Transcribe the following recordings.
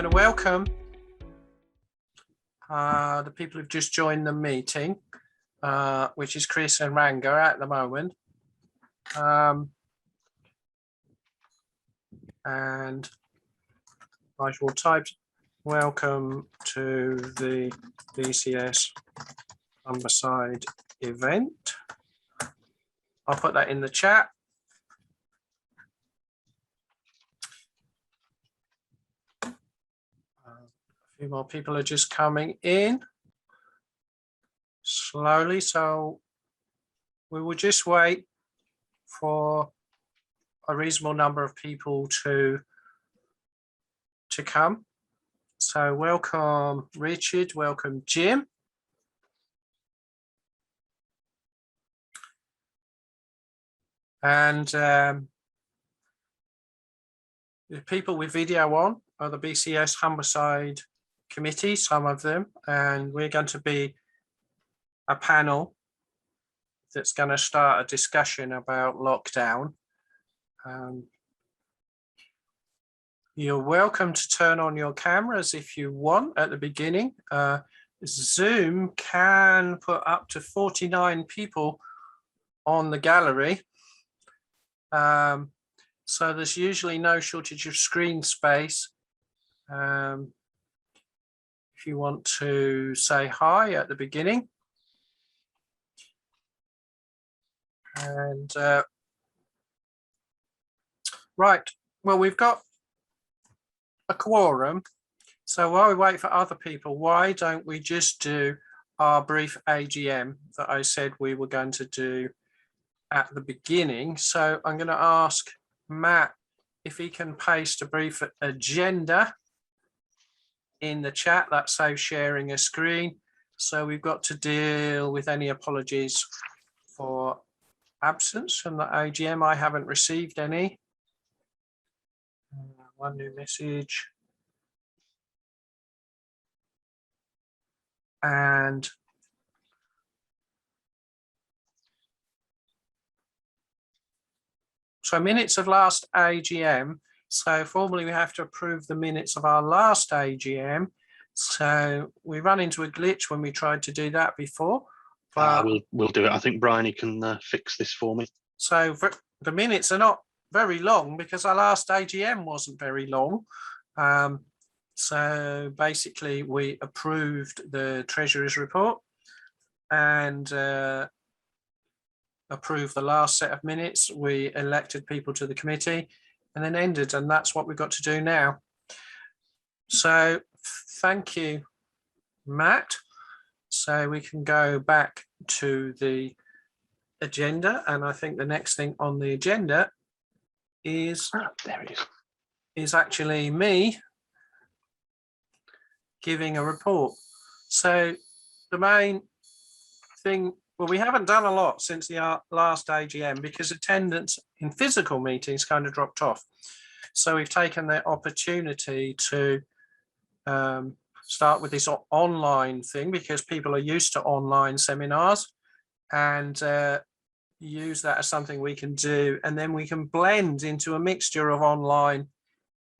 to welcome the people who've just joined the meeting, which is Chris and Ranga at the moment. And I will type welcome to the BCS Humberside event. I'll put that in the chat. A few more people are just coming in slowly, so we will just wait for a reasonable number of people to come. So welcome Richard, welcome Jim. And the people with video on are the BCS Humberside committee, some of them, and we're going to be a panel that's going to start a discussion about lockdown. You're welcome to turn on your cameras if you want at the beginning. Zoom can put up to 49 people on the gallery. So there's usually no shortage of screen space. If you want to say hi at the beginning. And right, well, we've got a quorum. So while we wait for other people, why don't we just do our brief AGM that I said we were going to do at the beginning. So I'm going to ask Matt if he can paste a brief agenda in the chat. That saves sharing a screen. So we've got to deal with any apologies for absence from the AGM. I haven't received any. One new message. And so minutes of last AGM. So formally we have to approve the minutes of our last AGM. So we run into a glitch when we tried to do that before. But we'll do it. I think Bryony can fix this for me. So the minutes are not very long because our last AGM wasn't very long. So basically we approved the Treasurer's report and approved the last set of minutes. We elected people to the committee and then ended, and that's what we've got to do now. So thank you, Matt. So we can go back to the agenda, and I think the next thing on the agenda is there it is actually me giving a report. So the main thing, well, we haven't done a lot since the last AGM because attendance in physical meetings kind of dropped off. So we've taken the opportunity to start with this online thing because people are used to online seminars, and use that as something we can do, and then we can blend into a mixture of online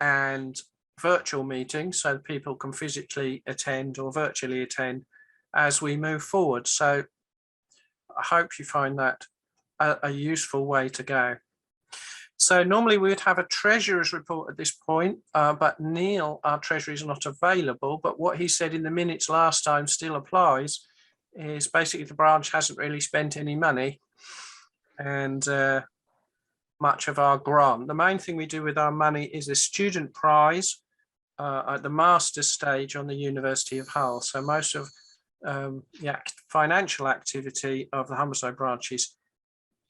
and virtual meetings so people can physically attend or virtually attend as we move forward. So I hope you find that a useful way to go. So normally we would have a treasurer's report at this point, but Neil, our treasurer, is not available. But what he said in the minutes last time still applies, is basically the branch hasn't really spent any money and much of our grant. The main thing we do with our money is a student prize at the master's stage on the University of Hull. So most of the financial activity of the Humberside branches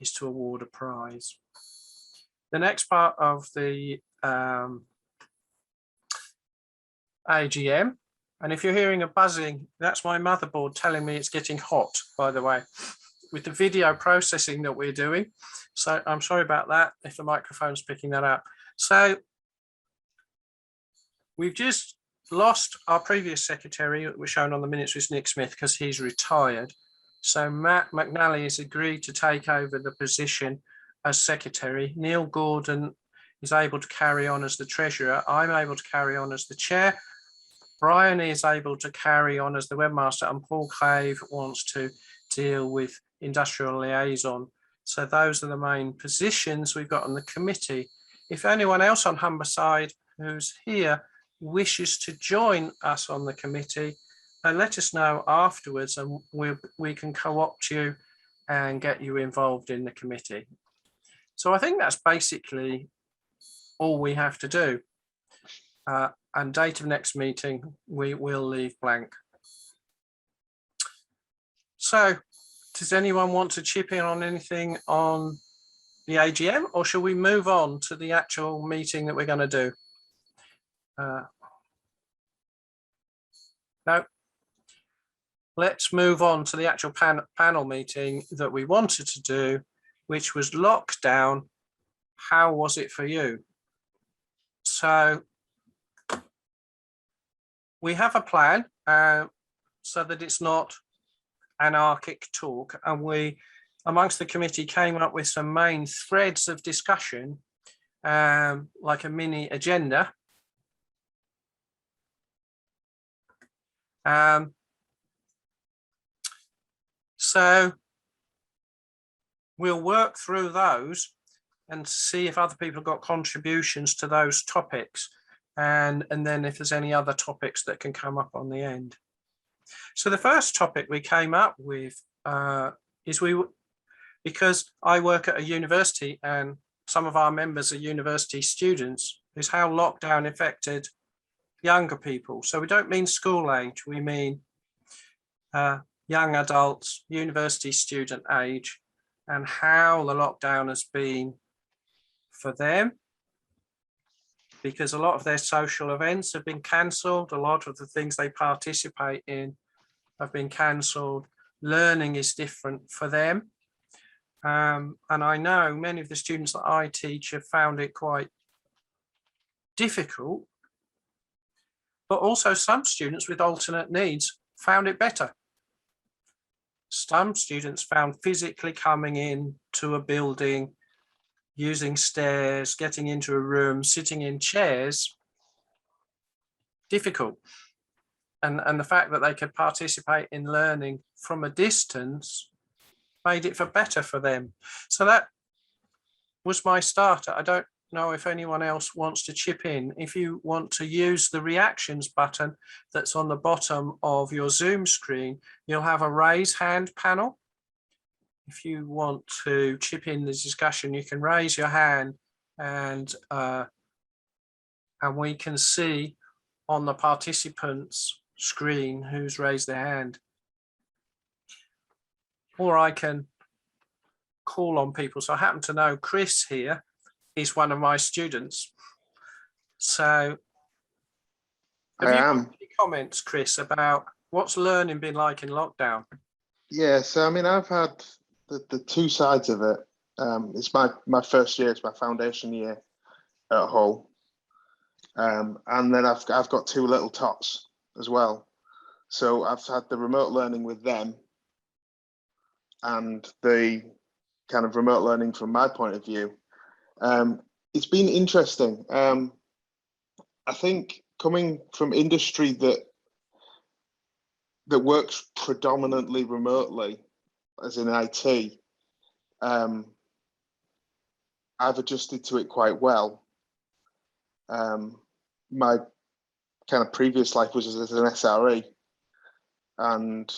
is to award a prize. The next part of the AGM, and if you're hearing a buzzing, that's my motherboard telling me it's getting hot, by the way, with the video processing that we're doing. So I'm sorry about that if the microphone's picking that up. So we've just lost our previous secretary, that was shown on the minutes, was Nick Smith, because he's retired. So Matt McNally has agreed to take over the position as secretary. Neil Gordon is able to carry on as the treasurer. I'm able to carry on as the chair. Brian is able to carry on as the webmaster, and Paul Cave wants to deal with industrial liaison. So those are the main positions we've got on the committee. If anyone else on Humberside who's here wishes to join us on the committee, then let us know afterwards, and we can co-opt you and get you involved in the committee. So I think that's basically all we have to do. And date of next meeting, we will leave blank. So does anyone want to chip in on anything on the AGM, or shall we move on to the actual meeting that we're going to do? No. Let's move on to the actual panel meeting that we wanted to do, which was lockdown. How was it for you? So we have a plan so that it's not anarchic talk, and we amongst the committee came up with some main threads of discussion, like a mini agenda. So we'll work through those and see if other people have got contributions to those topics, and then if there's any other topics that can come up on the end. So the first topic we came up with is because I work at a university and some of our members are university students, is how lockdown affected younger people. So we don't mean school age, we mean young adults, university student age, and how the lockdown has been for them, because a lot of their social events have been cancelled. A lot of the things they participate in have been cancelled. Learning is different for them. And I know many of the students that I teach have found it quite difficult, but also some students with alternate needs found it better. Some students found physically coming in to a building, using stairs, getting into a room, sitting in chairs, difficult. And the fact that they could participate in learning from a distance made it better for them. So that was my starter. I don't know if anyone else wants to chip in. If you want to use the reactions button that's on the bottom of your Zoom screen, you'll have a raise hand panel. If you want to chip in the discussion, you can raise your hand, and we can see on the participants screen who's raised their hand. Or I can call on people. So I happen to know Chris here is one of my students. So have you got any comments, Chris, about what's learning been like in lockdown? Yeah, so I mean, I've had the two sides of it. It's my first year, it's my foundation year at Hull. And then I've got two little tots as well. So I've had the remote learning with them and the kind of remote learning from my point of view. It's been interesting. I think coming from industry that works predominantly remotely, as in IT, I've adjusted to it quite well. My kind of previous life was as an SRE, and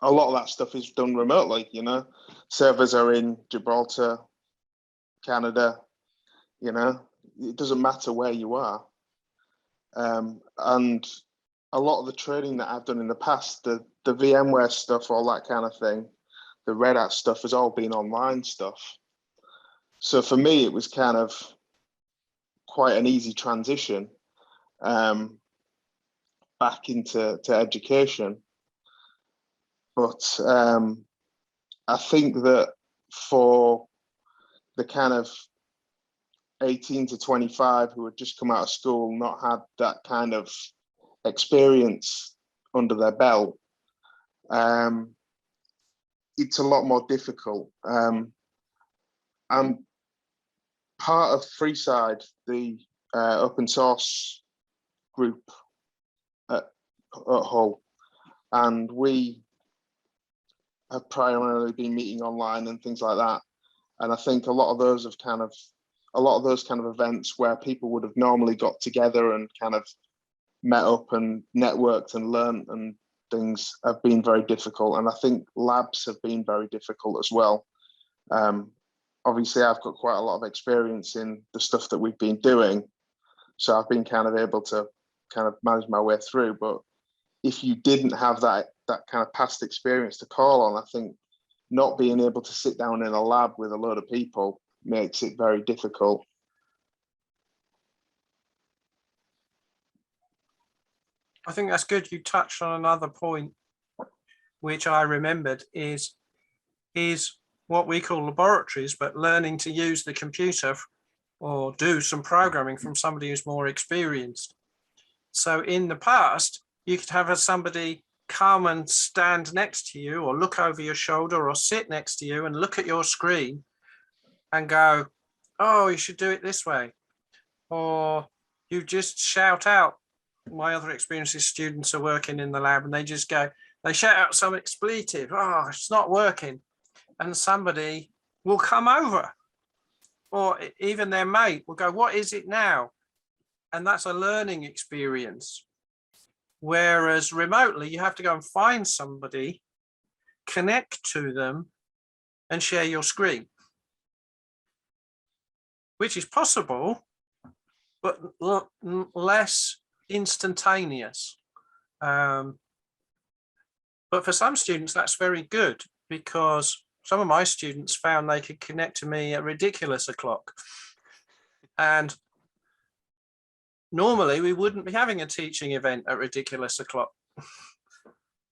a lot of that stuff is done remotely, you know. Servers are in Gibraltar, Canada, you know, it doesn't matter where you are. And a lot of the training that I've done in the past, the VMware stuff, all that kind of thing, the Red Hat stuff has all been online stuff. So for me, it was kind of quite an easy transition back into education. But I think that for the kind of 18 to 25 who had just come out of school, not had that kind of experience under their belt, it's a lot more difficult. I'm part of Freeside, the open source group at Hull, and we have primarily been meeting online and things like that. And I think a lot of those kind of events where people would have normally got together and kind of met up and networked and learned and things have been very difficult. And I think labs have been very difficult as well. Obviously, I've got quite a lot of experience in the stuff that we've been doing, so I've been kind of able to kind of manage my way through. But if you didn't have that kind of past experience to call on, I think not being able to sit down in a lab with a load of people makes it very difficult. I think that's good. You touched on another point, which I remembered is what we call laboratories, but learning to use the computer or do some programming from somebody who's more experienced. So in the past, you could have somebody come and stand next to you or look over your shoulder or sit next to you and look at your screen and go, oh, you should do it this way. Or you just shout out. My other experiences, students are working in the lab and they just go, they shout out some expletive, oh, it's not working. And somebody will come over, or even their mate will go, what is it now? And that's a learning experience. Whereas remotely, you have to go and find somebody, connect to them, and share your screen, which is possible, but less instantaneous. But for some students, that's very good, because some of my students found they could connect to me at ridiculous o'clock. And normally we wouldn't be having a teaching event at ridiculous o'clock.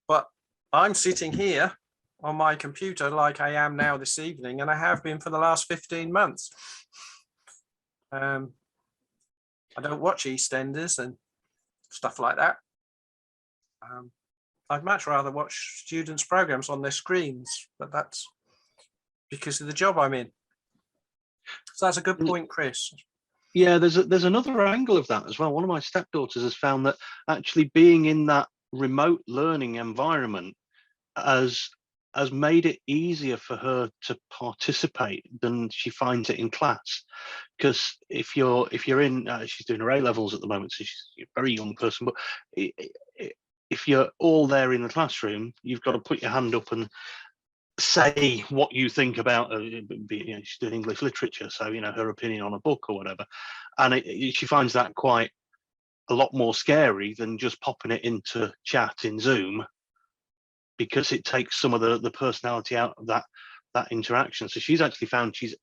But I'm sitting here on my computer like I am now this evening, and I have been for the last 15 months. I don't watch EastEnders and stuff like that. I'd much rather watch students' programs on their screens, but that's because of the job I'm in. So that's a good point, Chris. Yeah, there's another angle of that as well. One of my stepdaughters has found that actually being in that remote learning environment has made it easier for her to participate than she finds it in class. Because if you're in, she's doing her A-levels at the moment, so she's a very young person, but if you're all there in the classroom, you've got to put your hand up and say what you think about she's doing English literature, so her opinion on a book or whatever, and she finds that quite a lot more scary than just popping it into chat in Zoom, because it takes some of the personality out of that interaction. So she's actually found she's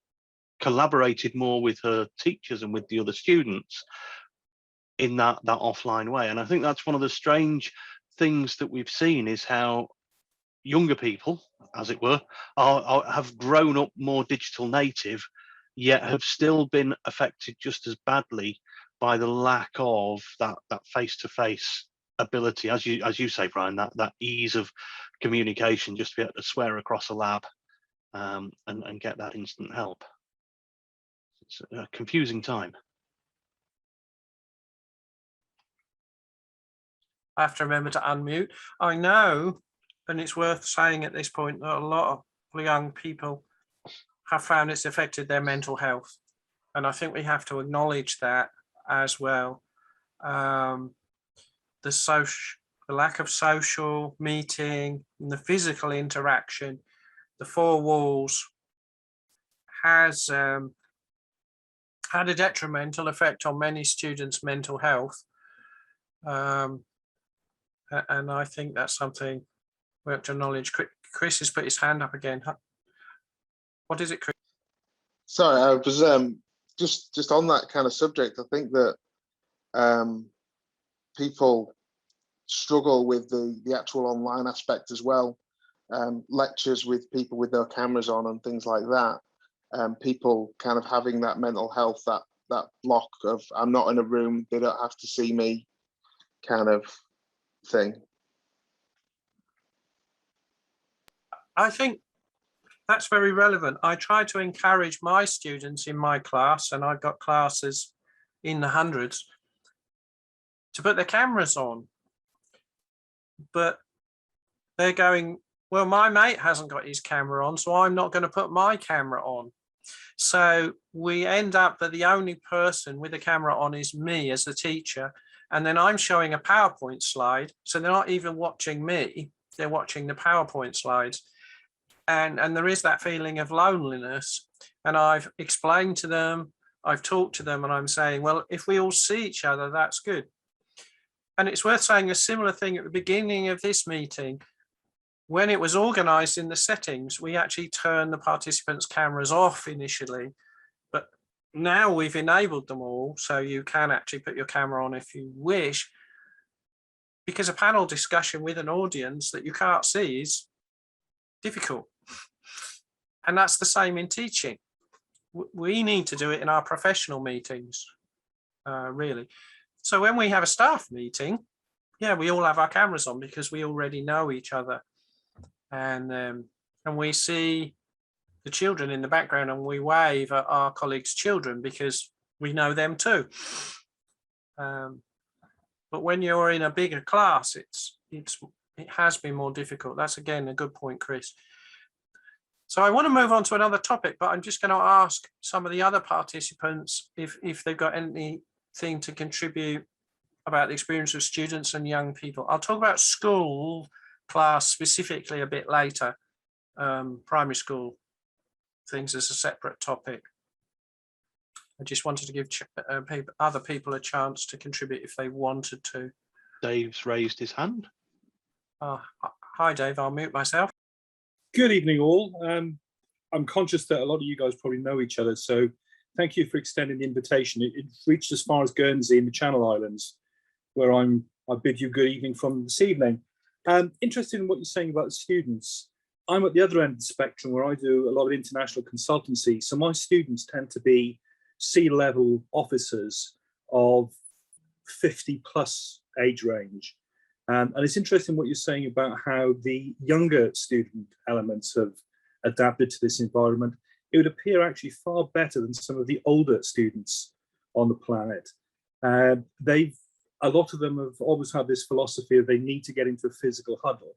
collaborated more with her teachers and with the other students in that offline way. And I think that's one of the strange things that we've seen, is how younger people, as it were, have grown up more digital native, yet have still been affected just as badly by the lack of that face-to-face ability, as you say, Brian, that ease of communication, just to be able to swear across a lab and get that instant help. It's a confusing time. I have to remember to unmute. I know, and it's worth saying at this point, that a lot of young people have found it's affected their mental health. And I think we have to acknowledge that as well. The lack of social meeting and the physical interaction, the four walls, has had a detrimental effect on many students' mental health. And I think that's something we have to acknowledge. Chris has put his hand up again. What is it, Chris? Sorry, I was just on that kind of subject. I think that people struggle with the actual online aspect as well. Lectures with people with their cameras on and things like that. People kind of having that mental health, that block of I'm not in a room, they don't have to see me kind of thing. I think That's very relevant. I try to encourage my students in my class, and I've got classes in the hundreds, to put their cameras on. But they're going, well, my mate hasn't got his camera on, so I'm not going to put my camera on. So we end up that the only person with a camera on is me as the teacher. And then I'm showing a PowerPoint slide. So they're not even watching me, they're watching the PowerPoint slides. And there is that feeling of loneliness. And I've explained to them, I've talked to them, and I'm saying, well, if we all see each other, that's good. And it's worth saying a similar thing at the beginning of this meeting. When it was organized in the settings, we actually turned the participants' cameras off initially, but now we've enabled them all, so you can actually put your camera on if you wish, because a panel discussion with an audience that you can't see is difficult. And that's the same in teaching. We need to do it in our professional meetings, really. So when we have a staff meeting, yeah, we all have our cameras on because we already know each other. And we see the children in the background, and we wave at our colleagues' children because we know them too. But when you're in a bigger class, it has been more difficult. That's again a good point, Chris. So I want to move on to another topic, but I'm just going to ask some of the other participants if they've got anything to contribute about the experience of students and young people. I'll talk about school class specifically a bit later, primary school things as a separate topic. I just wanted to give other people a chance to contribute if they wanted to. Dave's raised his hand. Hi, Dave, I'll mute myself. Good evening, all. I'm conscious that a lot of you guys probably know each other, so thank you for extending the invitation. It reached as far as Guernsey in the Channel Islands, where I bid you good evening from this evening. Interested in what you're saying about the students. I'm at the other end of the spectrum where I do a lot of international consultancy. So my students tend to be C-level officers of 50 plus age range. And it's interesting what you're saying about how the younger student elements have adapted to this environment. It would appear actually far better than some of the older students on the planet. A lot of them have always had this philosophy of they need to get into a physical huddle.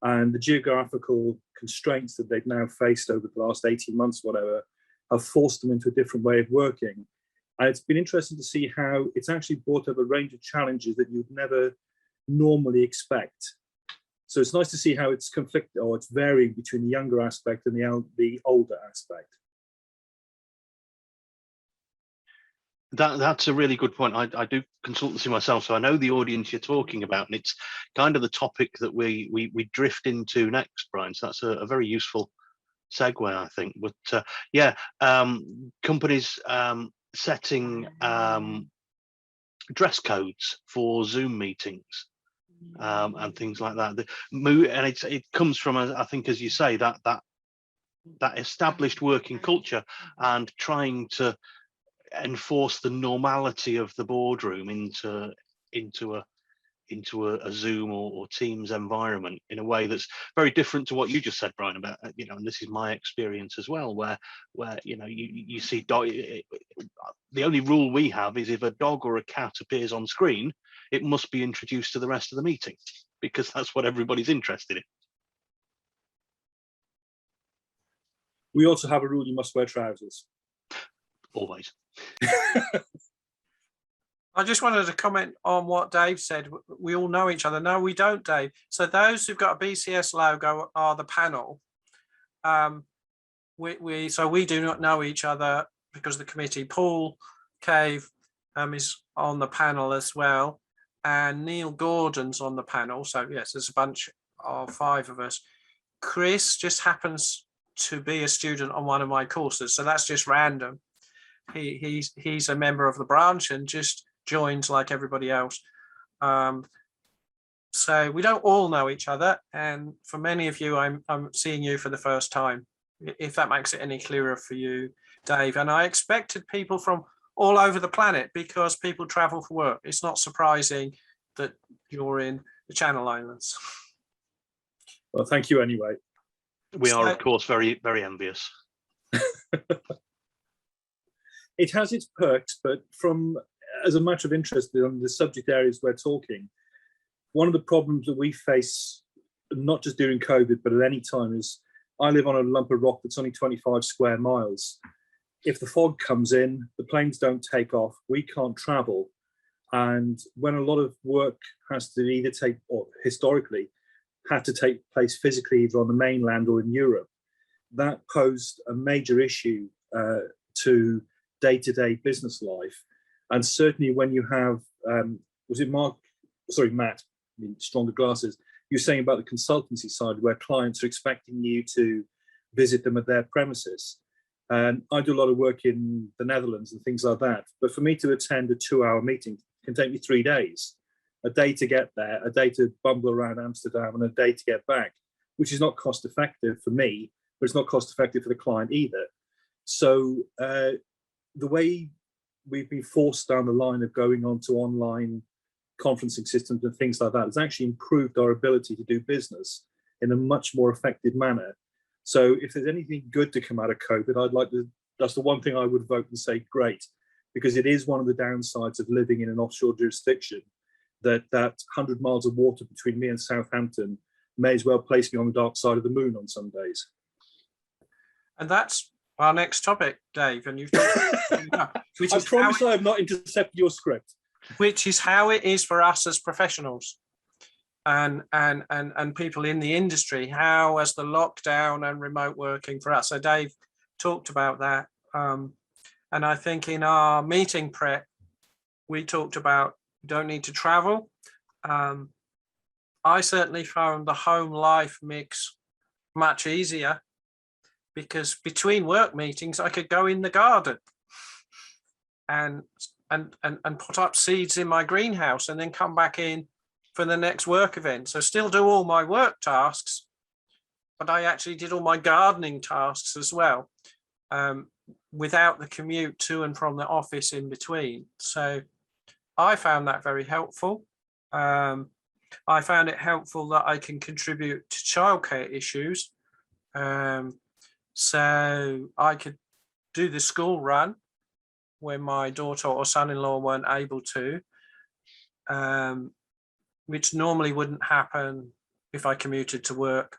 And the geographical constraints that they've now faced over the last 18 months, whatever, have forced them into a different way of working. And it's been interesting to see how it's actually brought up a range of challenges that you'd never normally expect. So it's nice to see how it's conflicted, or it's varying between the younger aspect and the older aspect. That's a really good point. I do consultancy myself, so I know the audience you're talking about, and it's kind of the topic that we drift into next, Brian. So that's a very useful segue, I think. But yeah, companies setting dress codes for Zoom meetings and things like that. And it comes from, I think, as you say, that established working culture, and trying to enforce the normality of the boardroom into a Zoom or Teams environment in a way that's very different to what you just said, Brian, about, and this is my experience as well, where you see dog. The only rule we have is if a dog or a cat appears on screen, it must be introduced to the rest of the meeting, because that's what everybody's interested in. We also have a rule: you must wear trousers. Always. I just wanted to comment on what Dave said. We all know each other. No, we don't, Dave. So those who've got a BCS logo are the panel. So we do not know each other because of the committee. Paul Cave is on the panel as well, and Neil Gordon's on the panel. So yes, there's a bunch of 5 of us. Chris just happens to be a student on one of my courses, so that's just random. He's a member of the branch and just joins like everybody else. So we don't all know each other, and for many of you, I'm seeing you for the first time, if that makes it any clearer for you, Dave. And I expected people from all over the planet because people travel for work. It's not surprising that you're in the Channel Islands. Well, thank you anyway. We are, So- of course, very, very envious. It has its perks, but as a matter of interest on the subject areas we're talking, one of the problems that we face, not just during COVID, but at any time, is I live on a lump of rock that's only 25 square miles. If the fog comes in, the planes don't take off, we can't travel. And when a lot of work has to either take, or historically, had to take place physically either on the mainland or in Europe, that posed a major issue to day-to-day business life. And certainly when you have, was it Mark? Sorry, Matt, I mean, stronger glasses. You're saying about the consultancy side where clients are expecting you to visit them at their premises. And I do a lot of work in the Netherlands and things like that. But for me to attend a 2-hour meeting can take me 3 days. A day to get there, a day to bumble around Amsterdam, and a day to get back, which is not cost effective for me, but it's not cost effective for the client either. So the way we've been forced down the line of going on to online conferencing systems and things like that has actually improved our ability to do business in a much more effective manner. So if there's anything good to come out of COVID, that's the one thing I would vote and say, great, because it is one of the downsides of living in an offshore jurisdiction, that 100 miles of water between me and Southampton may as well place me on the dark side of the moon on some days. And that's our next topic, Dave. And you've I promise I have not intercepted your script. Which is how it is for us as professionals and people in the industry, how as the lockdown and remote working for us. So Dave talked about that. And I think in our meeting prep, we talked about don't need to travel. I certainly found the home life mix much easier because between work meetings, I could go in the garden and put up seeds in my greenhouse and then come back in for the next work event. So still do all my work tasks, but I actually did all my gardening tasks as well, without the commute to and from the office in between. So I found that very helpful. I found it helpful that I can contribute to childcare issues. So I could do the school run when my daughter or son-in-law weren't able to, which normally wouldn't happen if I commuted to work,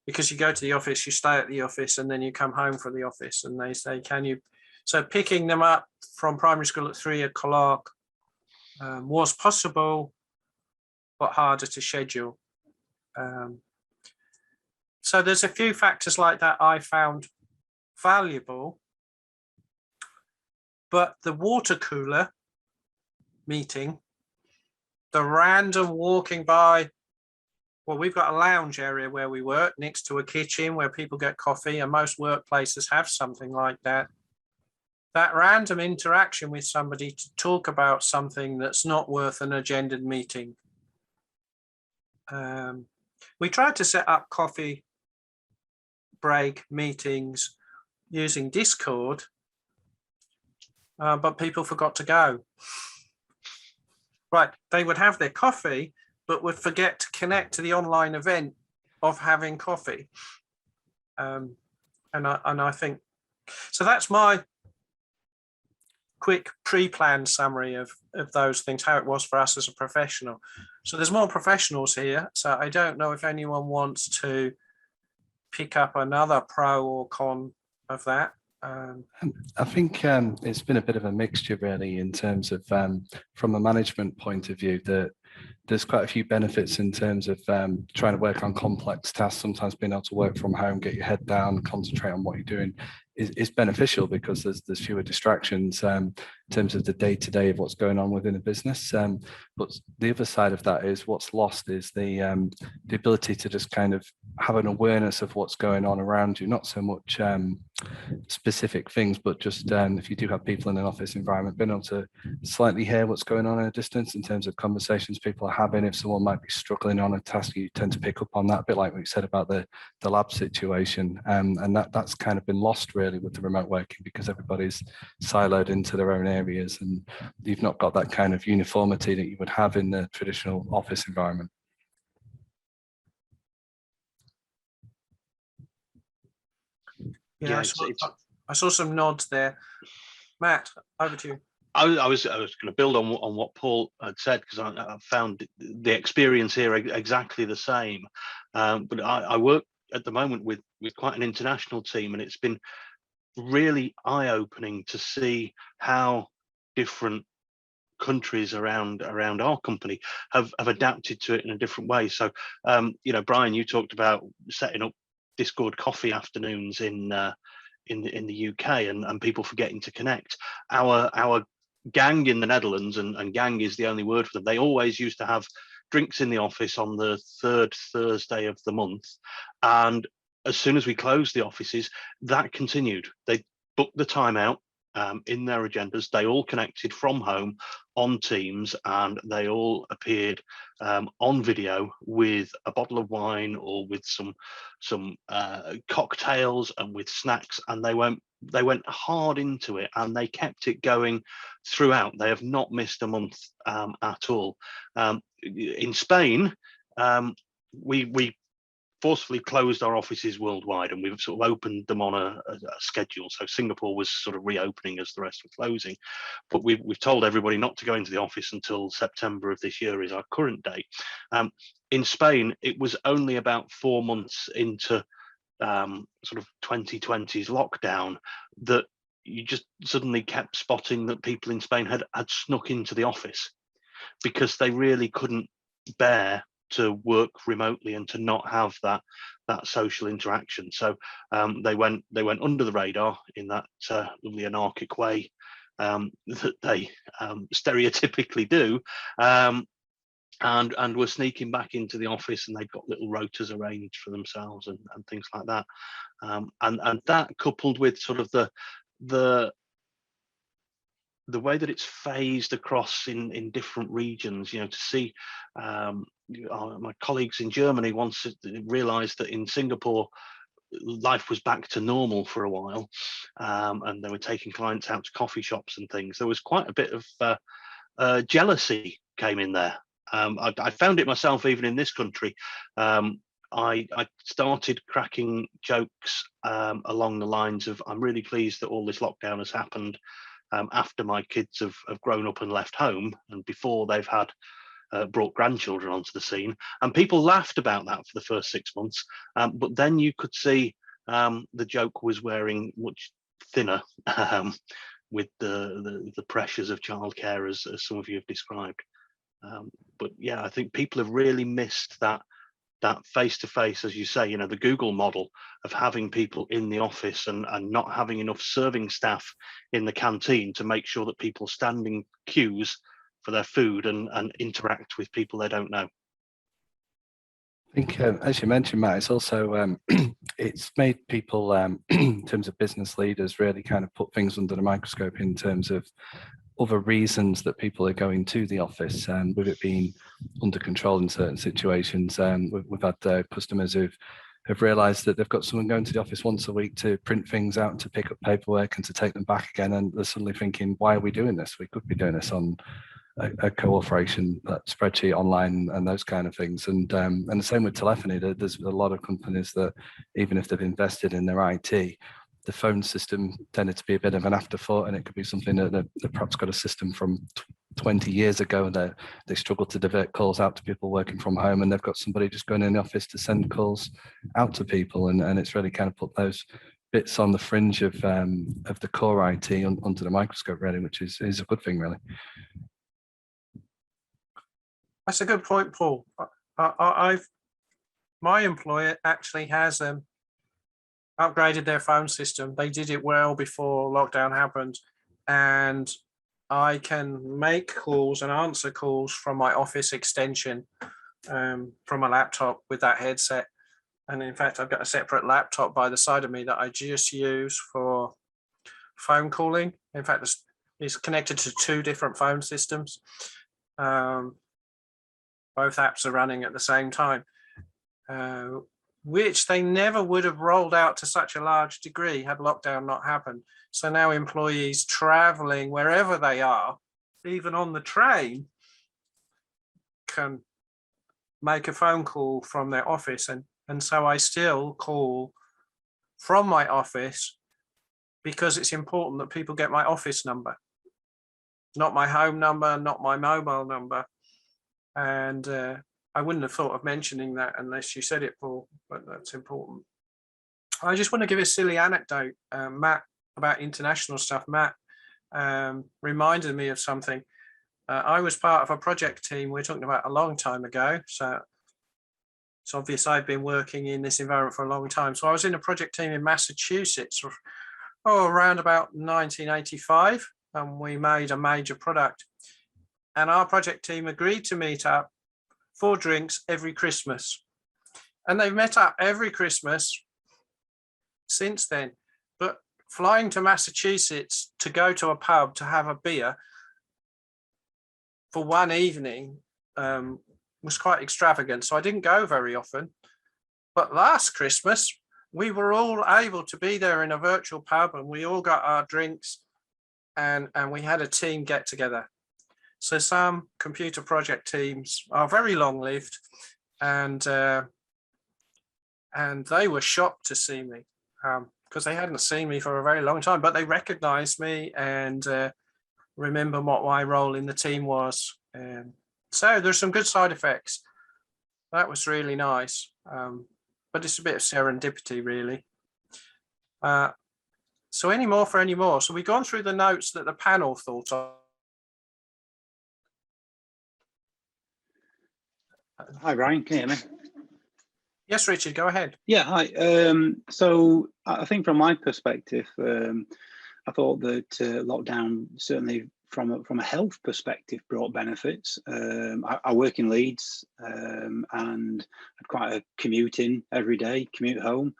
because you go to the office, you stay at the office, and then you come home from the office and they say, can you? So picking them up from primary school at 3 o'clock was possible, but harder to schedule. So there's a few factors like that I found valuable. But the water cooler meeting, the random walking by, well, we've got a lounge area where we work next to a kitchen where people get coffee, and most workplaces have something like that. That random interaction with somebody to talk about something that's not worth an agendaed meeting. We tried to set up coffee break meetings using Discord, but people forgot to go. Right, they would have their coffee, but would forget to connect to the online event of having coffee. And I think, so that's my quick pre-planned summary of those things, how it was for us as a professional. So there's more professionals here, so I don't know if anyone wants to pick up another pro or con of that. I think it's been a bit of a mixture really in terms of from a management point of view, that there's quite a few benefits in terms of trying to work on complex tasks. Sometimes being able to work from home, get your head down, concentrate on what you're doing is beneficial because there's fewer distractions in terms of the day-to-day of what's going on within a business. But the other side of that is what's lost is the ability to just kind of have an awareness of what's going on around you, not so much specific things, but just if you do have people in an office environment, being able to slightly hear what's going on in a distance in terms of conversations people are having. If someone might be struggling on a task, you tend to pick up on that, a bit like what you said about the lab situation, and that's kind of been lost really with the remote working because everybody's siloed into their own areas and you've not got that kind of uniformity that you would have in the traditional office environment. Yeah, Yeah, it's I saw some nods there. Matt, over to you. I was going to build on what Paul had said, because I found the experience here exactly the same. But I work at the moment with quite an international team, and it's been really eye-opening to see how different countries around our company have adapted to it in a different way. So, Brian, you talked about setting up Discord coffee afternoons in the UK, and people forgetting to connect. Our gang in the Netherlands, and gang is the only word for them, they always used to have drinks in the office on the third Thursday of the month, and as soon as we closed the offices, that continued. They booked the time out in their agendas. They all connected from home on Teams, and they all appeared on video with a bottle of wine or with some cocktails and with snacks, and they went hard into it, and they kept it going throughout. They have not missed a month at all. In Spain, we forcefully closed our offices worldwide, and we've sort of opened them on a schedule. So Singapore was sort of reopening as the rest were closing, but we've told everybody not to go into the office until September of this year is our current date. In Spain, it was only about 4 months into sort of 2020's lockdown that you just suddenly kept spotting that people in Spain had snuck into the office, because they really couldn't bear to work remotely and to not have that social interaction. So they went under the radar in that lovely anarchic way that they stereotypically do, and were sneaking back into the office, and they'd got little rotas arranged for themselves and things like that. And that, coupled with sort of the way that it's phased across in different regions, to see my colleagues in Germany once realized that in Singapore life was back to normal for a while, and they were taking clients out to coffee shops and things. There was quite a bit of jealousy came in there. I found it myself even in this country. I started cracking jokes along the lines of, I'm really pleased that all this lockdown has happened after my kids have grown up and left home, and before they've had brought grandchildren onto the scene. And people laughed about that for the first 6 months, but then you could see the joke was wearing much thinner with the pressures of childcare, as some of you have described. But yeah, I think people have really missed that face-to-face, as you say, the Google model of having people in the office and not having enough serving staff in the canteen to make sure that people stand in queues for their food and interact with people they don't know. I think, as you mentioned, Matt, it's also it's made people, in terms of business leaders, really kind of put things under the microscope in terms of other reasons that people are going to the office, and with it being under control in certain situations. We've had customers who've realised that they've got someone going to the office once a week to print things out and to pick up paperwork and to take them back again, and they're suddenly thinking, why are we doing this? We could be doing this on a cooperation spreadsheet online and those kind of things. And the same with telephony. There's a lot of companies that, even if they've invested in their IT, the phone system tended to be a bit of an afterthought, and it could be something that they perhaps got a system from 20 years ago, and they struggle to divert calls out to people working from home, and they've got somebody just going in the office to send calls out to people, and it's really kind of put those bits on the fringe of the core IT under the microscope, really, which is a good thing, really. That's a good point, Paul. My employer actually has upgraded their phone system. They did it well before lockdown happened, and I can make calls and answer calls from my office extension from a laptop with that headset. And in fact, I've got a separate laptop by the side of me that I just use for phone calling. In fact, it's connected to 2 different phone systems. Both apps are running at the same time, which they never would have rolled out to such a large degree had lockdown not happened. So now employees traveling wherever they are, even on the train, can make a phone call from their office. And so I still call from my office, because it's important that people get my office number, not my home number, not my mobile number. And I wouldn't have thought of mentioning that unless you said it, Paul, but that's important. I just want to give a silly anecdote, Matt, about international stuff. Matt reminded me of something. I was part of a project team, we're talking about a long time ago, so it's obvious I've been working in this environment for a long time. So I was in a project team in Massachusetts, around about 1985, and we made a major product. And our project team agreed to meet up for drinks every Christmas. And they've met up every Christmas since then. But flying to Massachusetts to go to a pub to have a beer for one evening was quite extravagant. So I didn't go very often. But last Christmas, we were all able to be there in a virtual pub, and we all got our drinks, and we had a team get together. So some computer project teams are very long-lived, and they were shocked to see me because they hadn't seen me for a very long time, but they recognized me and remember what my role in the team was. So there's some good side effects. That was really nice, but it's a bit of serendipity, really. So any more for any more? So we've gone through the notes that the panel thought of. Hi, Brian. Can you hear me? Yes, Richard, go ahead. Yeah, hi. So I think from my perspective, I thought that lockdown certainly from a health perspective brought benefits. I work in Leeds and had quite a commute in every day, commute home,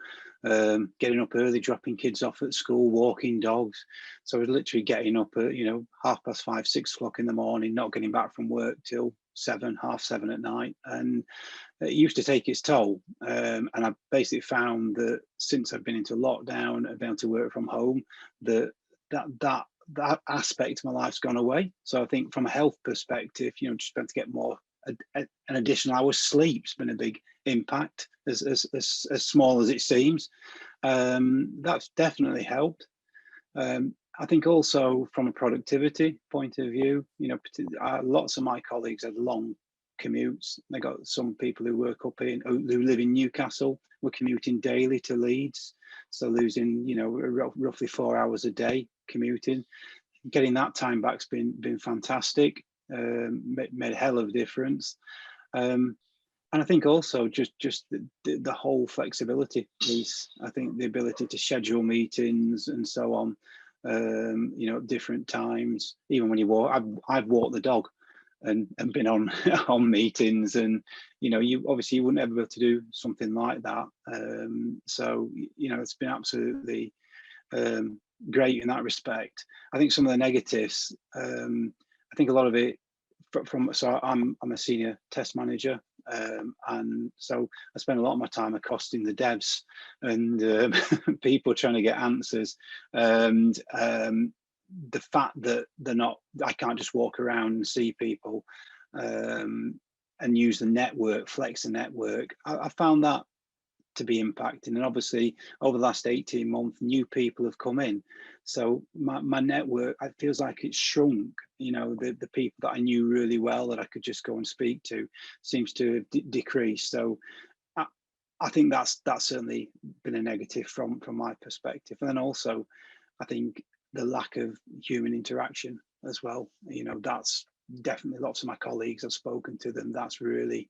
getting up early, dropping kids off at school, walking dogs. So I was literally getting up at 5:30, 6 o'clock in the morning, not getting back from work till 7, half 7 at night, and it used to take its toll. And I basically found that since I've been into lockdown and been able to work from home, that aspect of my life's gone away. So I think from a health perspective, just been to get more an additional hour's sleep's been a big impact, as small as it seems. That's definitely helped. I think also from a productivity point of view, lots of my colleagues had long commutes. They got some people who who live in Newcastle were commuting daily to Leeds, so losing roughly 4 hours a day commuting. Getting that time back's been fantastic. Made a hell of a difference. And I think also just the whole flexibility piece. I think the ability to schedule meetings and so on, different times. Even when you walk, I've walked the dog and been on on meetings, and you obviously you wouldn't ever be able to do something like that. So it's been absolutely great in that respect. I think some of the negatives, I think a lot of it so I'm a senior test manager, and so I spend a lot of my time accosting the devs and people trying to get answers, and the fact that I can't just walk around and see people and use the network, flex the network. I found that to be impacting, and obviously over the last 18 months new people have come in, so my network, it feels like it's shrunk. The people that I knew really well that I could just go and speak to seems to have decreased. So I think that's certainly been a negative from my perspective. And then also I think the lack of human interaction as well. That's definitely, lots of my colleagues, I've spoken to them, that's really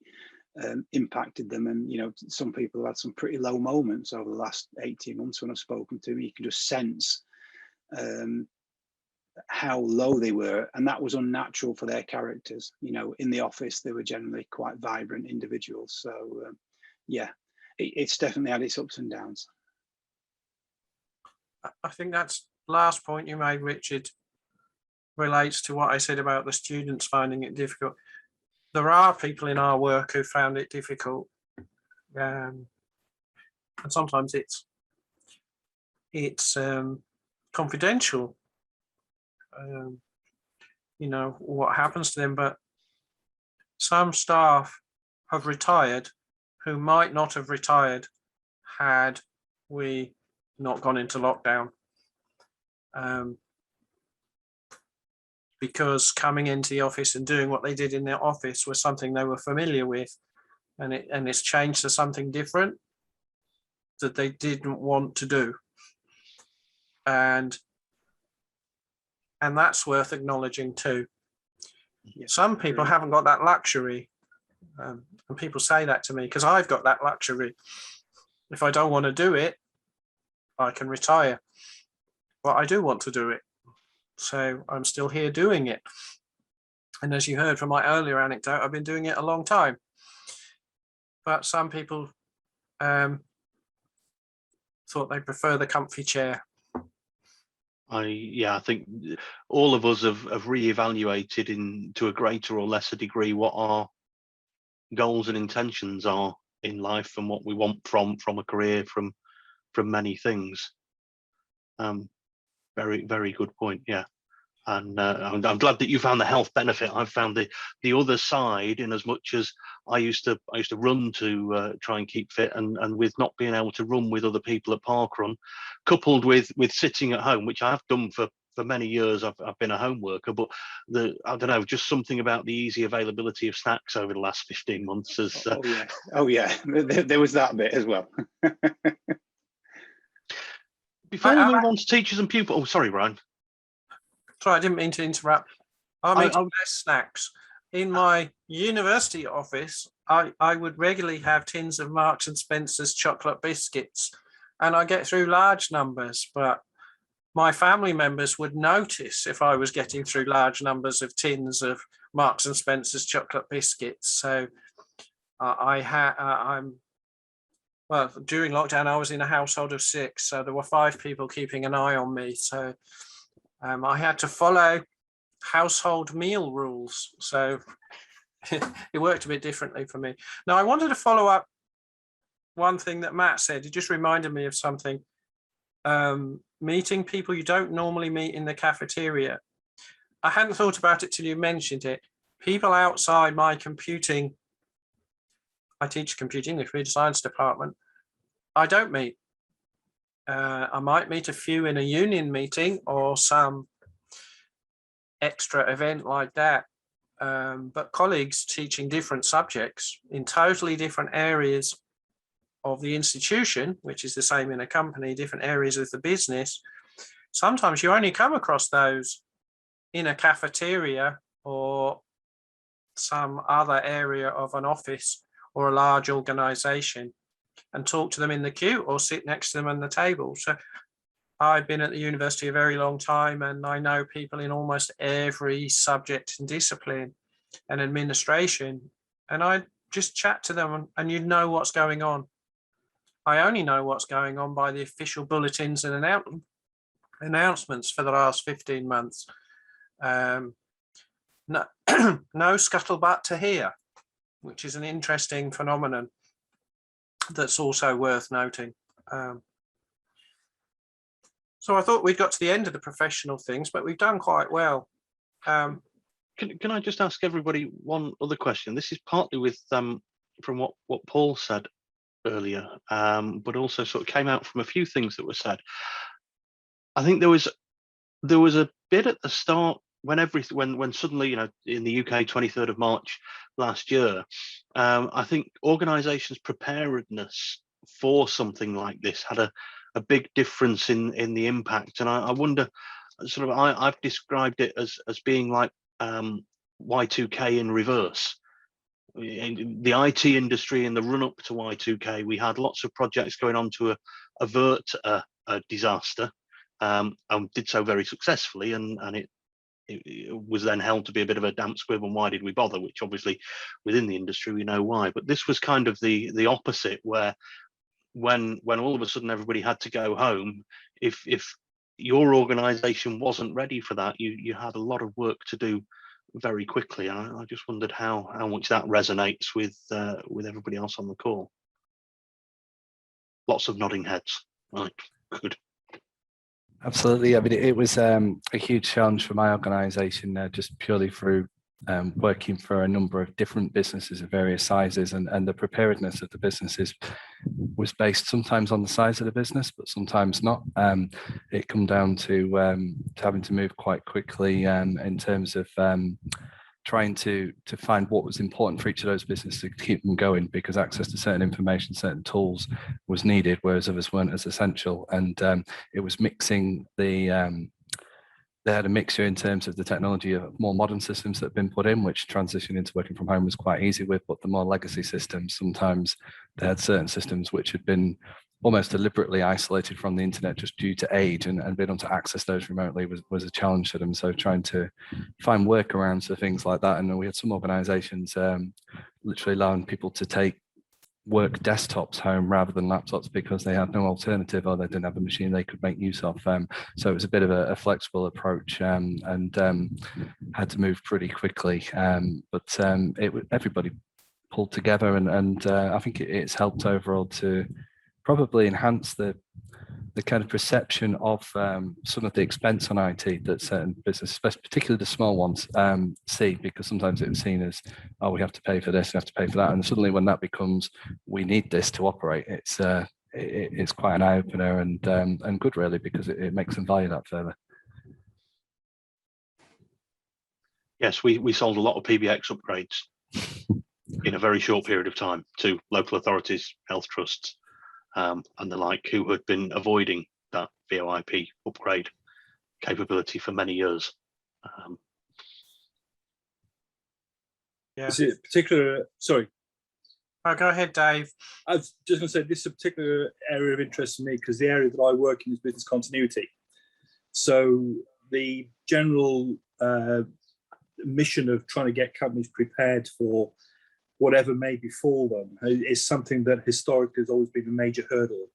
impacted them. And some people have had some pretty low moments over the last 18 months when I've spoken to them. You can just sense how low they were, and that was unnatural for their characters. In the office they were generally quite vibrant individuals. So yeah, it's definitely had its ups and downs. I think that's last point you made, Richard, relates to what I said about the students finding it difficult. There are people in our work who found it difficult, and sometimes it's confidential, what happens to them. But some staff have retired who might not have retired had we not gone into lockdown. Because coming into the office and doing what they did in their office was something they were familiar with, and it's changed to something different that they didn't want to do. And that's worth acknowledging too. Yeah, Some people agreed. haven't got that luxury. And people say that to me because I've got that luxury. If I don't want to do it, I can retire. But I do want to do it. So I'm still here doing it. And as you heard from my earlier anecdote, I've been doing it a long time. But some people thought they prefer the comfy chair. I think all of us have reevaluated to a greater or lesser degree what our goals and intentions are in life and what we want from a career, from many things. Very, very good point. Yeah. And I'm glad that you found the health benefit. I've found the other side, in as much as I used to run to try and keep fit, and with not being able to run with other people at parkrun, coupled with sitting at home, which I have done for many years. I've been a home worker, but I don't know, just something about the easy availability of snacks over the last 15 months has. Oh yeah, there was that bit as well. Before we move on to teachers and pupils, oh sorry, Brian. Sorry, I didn't mean to interrupt. I'm eating I- less snacks. In my university office, I would regularly have tins of Marks and Spencer's chocolate biscuits, and I get through large numbers, but my family members would notice if I was getting through large numbers of tins of Marks and Spencer's chocolate biscuits. So I'm well, during lockdown, I was in a household of 6, so there were 5 people keeping an eye on me. So I had to follow household meal rules. So it worked a bit differently for me. Now, I wanted to follow up one thing that Matt said. It just reminded me of something. Meeting people you don't normally meet in the cafeteria. I hadn't thought about it till you mentioned it. People outside my computing, I teach computing in the computer science department, I don't meet. I might meet a few in a union meeting or some extra event like that. But colleagues teaching different subjects in totally different areas of the institution, which is the same in a company, different areas of the business, sometimes you only come across those in a cafeteria or some other area of an office or a large organization, and talk to them in the queue or sit next to them on the table. So I've been at the university a very long time, and I know people in almost every subject and discipline and administration, and I just chat to them and you know what's going on. I only know what's going on by the official bulletins and announcements for the last 15 months. No, no scuttlebutt to hear, which is an interesting phenomenon that's also worth noting. So I thought we'd got to the end of the professional things, but we've done quite well. Can I just ask everybody one other question? This is partly with from what Paul said earlier, but also sort of came out from a few things that were said. I think there was a bit at the start when suddenly, you know, in the UK, 23rd of March last year, I think organisations' preparedness for something like this had a big difference in the impact. And I wonder, sort of, I've described it as being like Y2K in reverse. In the IT industry, in the run up to Y2K, we had lots of projects going on to avert a disaster, and did so very successfully, and it was then held to be a bit of a damp squib, and why did we bother, which obviously within the industry we know why. But this was kind of the opposite, where when all of a sudden everybody had to go home, if your organization wasn't ready for that, you had a lot of work to do very quickly. And I just wondered how much that resonates with everybody else on the call. Lots of nodding heads. Right, good. Absolutely. I mean, it was a huge challenge for my organisation, just purely through working for a number of different businesses of various sizes, and the preparedness of the businesses was based sometimes on the size of the business, but sometimes not. It come down to having to move quite quickly in terms of trying to find what was important for each of those businesses to keep them going, because access to certain information, certain tools was needed, whereas others weren't as essential. And it was mixing they had a mixture in terms of the technology of more modern systems that have been put in, which transition into working from home was quite easy with, but the more legacy systems, sometimes they had certain systems which had been almost deliberately isolated from the internet just due to age, and being able to access those remotely was a challenge for them. So trying to find workarounds for things like that. And we had some organizations literally allowing people to take work desktops home rather than laptops because they had no alternative, or they didn't have a machine they could make use of. So it was a bit of a flexible approach, and had to move pretty quickly. But everybody pulled together, and I think it's helped overall to probably enhance the kind of perception of some of the expense on IT that certain businesses, particularly the small ones, see, because sometimes it was seen as, oh, we have to pay for this, we have to pay for that, and suddenly when that becomes, we need this to operate, it's quite an eye opener, and good really, because it makes them value that further. Yes, we sold a lot of PBX upgrades in a very short period of time to local authorities, health trusts, and the like, who had been avoiding that VoIP upgrade capability for many years. Yeah. Is it particular? Sorry, Oh, go ahead, Dave. I was just going to say this is a particular area of interest for me, because the area that I work in is business continuity. So the general mission of trying to get companies prepared for whatever may befall them is something that historically has always been a major hurdle,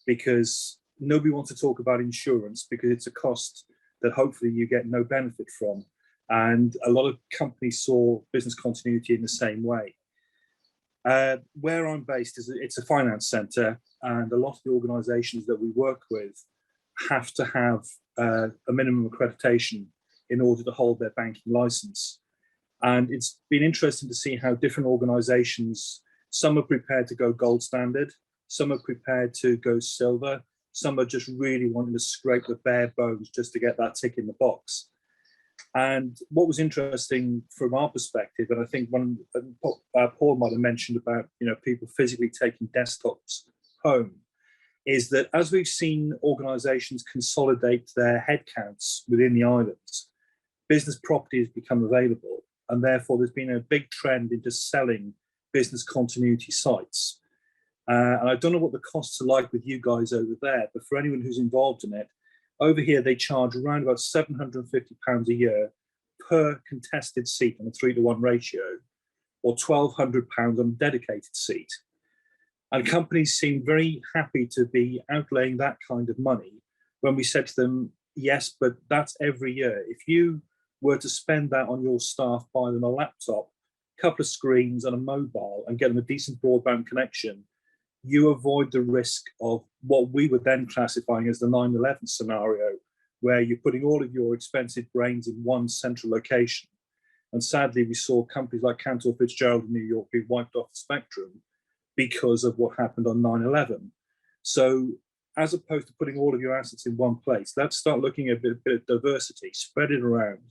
because nobody wants to talk about insurance because it's a cost that hopefully you get no benefit from. And a lot of companies saw business continuity in the same way. Where I'm based it's a finance centre, and a lot of the organisations that we work with have to have a minimum accreditation in order to hold their banking licence. And it's been interesting to see how different organisations, some are prepared to go gold standard, some are prepared to go silver, some are just really wanting to scrape the bare bones just to get that tick in the box. And what was interesting from our perspective, and I think Paul might have mentioned about people physically taking desktops home, is that as we've seen organisations consolidate their headcounts within the islands, business property has become available, and therefore there's been a big trend into selling business continuity sites. And I don't know what the costs are like with you guys over there, but for anyone who's involved in it, over here they charge around about £750 a year per contested seat on a 3-to-1 ratio, or £1,200 on a dedicated seat. And companies seem very happy to be outlaying that kind of money when we said to them, yes, but that's every year. If you were to spend that on your staff, buy them a laptop, a couple of screens and a mobile, and get them a decent broadband connection, you avoid the risk of what we were then classifying as the 9/11 scenario, where you're putting all of your expensive brains in one central location. And sadly, we saw companies like Cantor Fitzgerald in New York be wiped off the spectrum because of what happened on 9/11. So as opposed to putting all of your assets in one place, let's start looking at a bit of diversity, spread it around.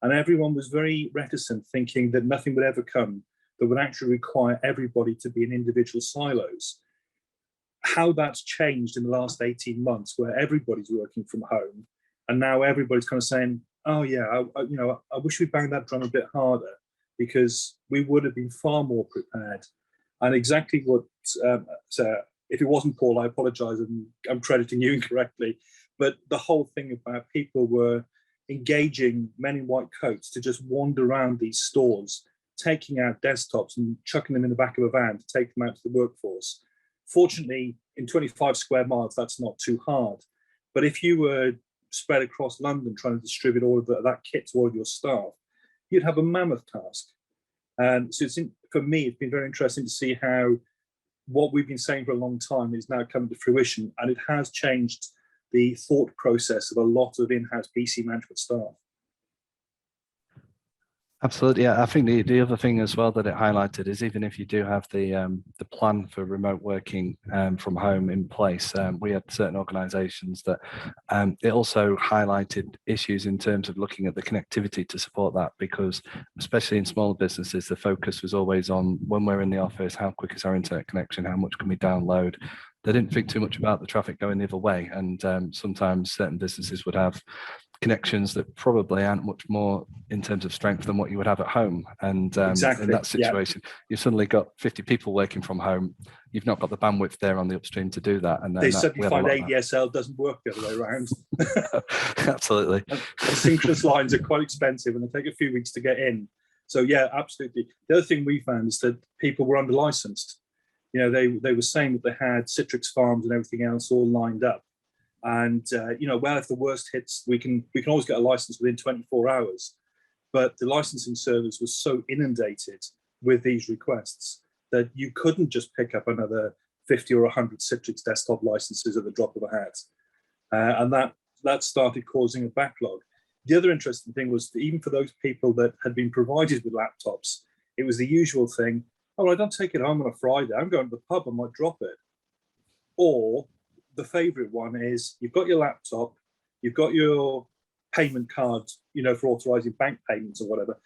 And everyone was very reticent, thinking that nothing would ever come that would actually require everybody to be in individual silos. How that's changed in the last 18 months, where everybody's working from home, and now everybody's kind of saying, oh yeah, I wish we banged that drum a bit harder, because we would have been far more prepared. And exactly what, so if it wasn't Paul, I apologize, and I'm crediting you incorrectly, but the whole thing about people were engaging men in white coats to just wander around these stores, taking out desktops and chucking them in the back of a van to take them out to the workforce. Fortunately, in 25 square miles, that's not too hard. But if you were spread across London trying to distribute all of that kit to all of your staff, you'd have a mammoth task. And so for me, it's been very interesting to see how what we've been saying for a long time is now coming to fruition, and it has changed the thought process of a lot of in-house BC management staff. Absolutely. Yeah. I think the other thing as well that it highlighted is even if you do have the plan for remote working from home in place, we had certain organisations that it also highlighted issues in terms of looking at the connectivity to support that, because especially in smaller businesses, the focus was always on when we're in the office, how quick is our internet connection, how much can we download. They didn't think too much about the traffic going the other way, and sometimes certain businesses would have connections that probably aren't much more in terms of strength than what you would have at home. And Exactly, in that yeah. situation, you've suddenly got 50 people working from home. You've not got the bandwidth there on the upstream to do that. And then They we suddenly have a find lot of that. ADSL doesn't work the other way around. Absolutely. And synchronous lines are quite expensive and they take a few weeks to get in. So yeah, absolutely. The other thing we found is that people were under licensed. You know, they were saying that they had Citrix farms and everything else all lined up. And you know, well, if the worst hits, we can always get a license within 24 hours. But the licensing service was so inundated with these requests that you couldn't just pick up another 50 or 100 Citrix desktop licenses at the drop of a hat. And that started causing a backlog. The other interesting thing was that even for those people that had been provided with laptops, it was the usual thing. Oh, well, I don't take it home on a Friday. I'm going to the pub, I might drop it. Or the favorite one is you've got your laptop, you've got your payment card, you know, for authorizing bank payments or whatever.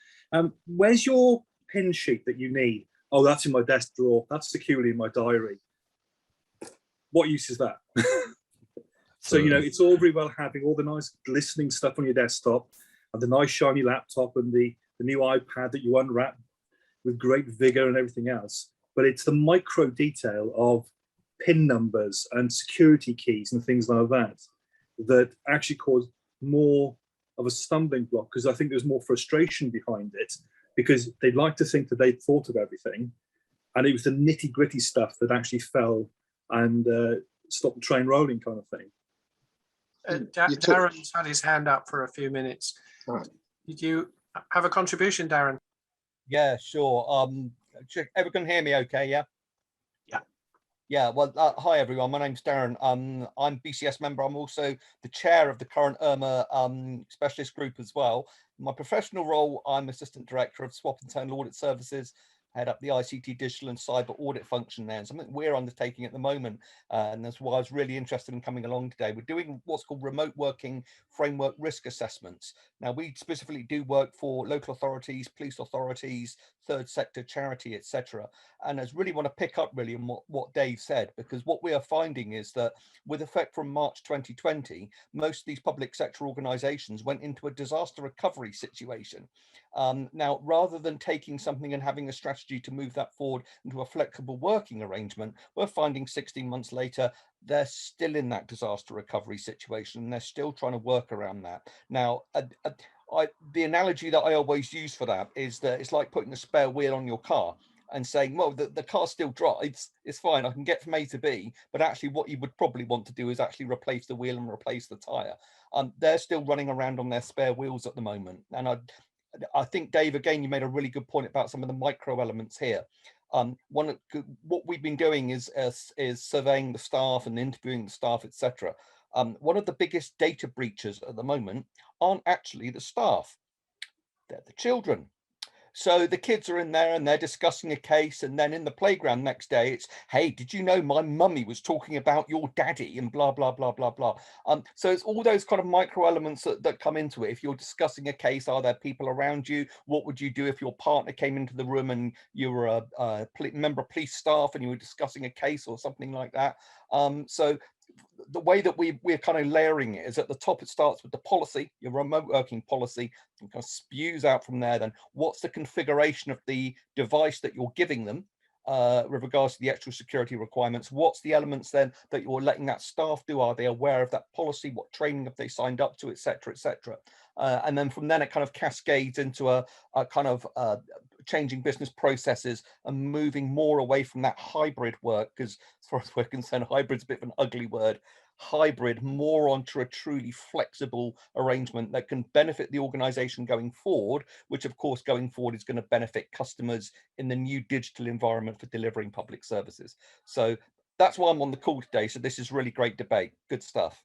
Where's your pin sheet that you need? Oh, that's in my desk drawer. That's securely in my diary. What use is that? So, you know, it's all very well having all the nice glistening stuff on your desktop and the nice shiny laptop and the new iPad that you unwrap with great vigor and everything else. But it's the micro detail of PIN numbers and security keys and things like that that actually cause more of a stumbling block, because I think there's more frustration behind it, because they'd like to think that they'd thought of everything, and it was the nitty gritty stuff that actually fell and stopped the train rolling, kind of thing. Darren's had his hand up for a few minutes. Right. Did you have a contribution, Darren? Yeah, sure. Everyone can hear me okay, yeah? Yeah. Yeah, well, hi everyone, my name's Darren. I'm BCS member. I'm also the chair of the current IRMA specialist group as well. In my professional role, I'm Assistant Director of SWAP Internal Audit Services, head up the ICT digital and cyber audit function there, and something we're undertaking at the moment. And that's why I was really interested in coming along today. We're doing what's called remote working framework risk assessments. Now, we specifically do work for local authorities, police authorities, third sector, charity, etc. And I really want to pick up really on what Dave said, because what we are finding is that with effect from March 2020, most of these public sector organizations went into a disaster recovery situation. Now, rather than taking something and having a strategy to move that forward into a flexible working arrangement, we're finding 16 months later, they're still in that disaster recovery situation and they're still trying to work around that. Now, the analogy that I always use for that is that it's like putting a spare wheel on your car and saying, well, the car still drives, it's fine, I can get from A to B, but actually what you would probably want to do is actually replace the wheel and replace the tire. They're still running around on their spare wheels at the moment. And I think, Dave, again, you made a really good point about some of the micro elements here. What we've been doing is surveying the staff and interviewing the staff, etc. One of the biggest data breaches at the moment aren't actually the staff, they're the children. So the kids are in there and they're discussing a case, and then in the playground next day, it's, hey, did you know my mummy was talking about your daddy and blah, blah, blah, blah, blah. So it's all those kind of micro elements that come into it. If you're discussing a case, are there people around you? What would you do if your partner came into the room and you were a member of police staff and you were discussing a case or something like that? So the way that we're kind of layering it is at the top, it starts with the policy, your remote working policy, and kind of spews out from there. Then what's the configuration of the device that you're giving them with regards to the extra security requirements? What's the elements then that you're letting that staff do? Are they aware of that policy? What training have they signed up to, etc., etc.? And then from then it kind of cascades into a kind of changing business processes and moving more away from that hybrid work, because as far as we're concerned, hybrid's a bit of an ugly word. Hybrid more onto a truly flexible arrangement that can benefit the organization going forward, which of course going forward is going to benefit customers in the new digital environment for delivering public services. So that's why I'm on the call today. So this is really great debate. Good stuff.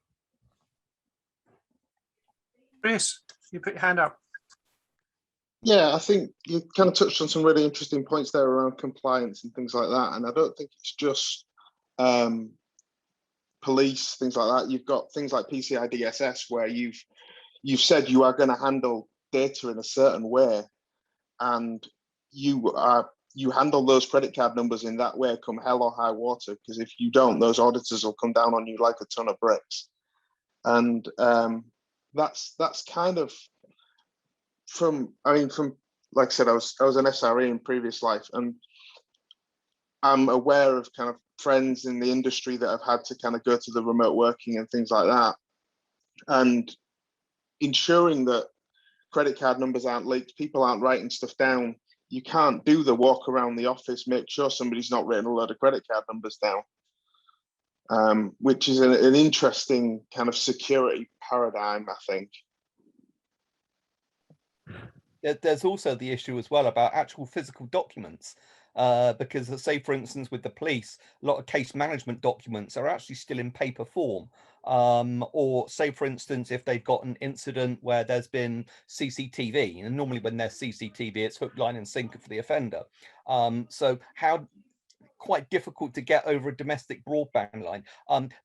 Chris, you put your hand up. Yeah, I think you kind of touched on some really interesting points there around compliance and things like that. And I don't think it's just police, things like that. You've got things like PCI DSS where you've said you are going to handle data in a certain way, and you handle those credit card numbers in that way, come hell or high water. Because if you don't, those auditors will come down on you like a ton of bricks. And that's kind of from like I said, I was an SRE in previous life, and I'm aware of kind of friends in the industry that have had to kind of go to the remote working and things like that, and ensuring that credit card numbers aren't leaked, people aren't writing stuff down. You can't do the walk around the office, make sure somebody's not written a load of credit card numbers down, which is an interesting kind of security paradigm, I think. There's also the issue as well about actual physical documents, because say, for instance, with the police, a lot of case management documents are actually still in paper form. Or say, for instance, if they've got an incident where there's been CCTV, and normally when there's CCTV, it's hook, line and sinker for the offender. So how quite difficult to get over a domestic broadband line.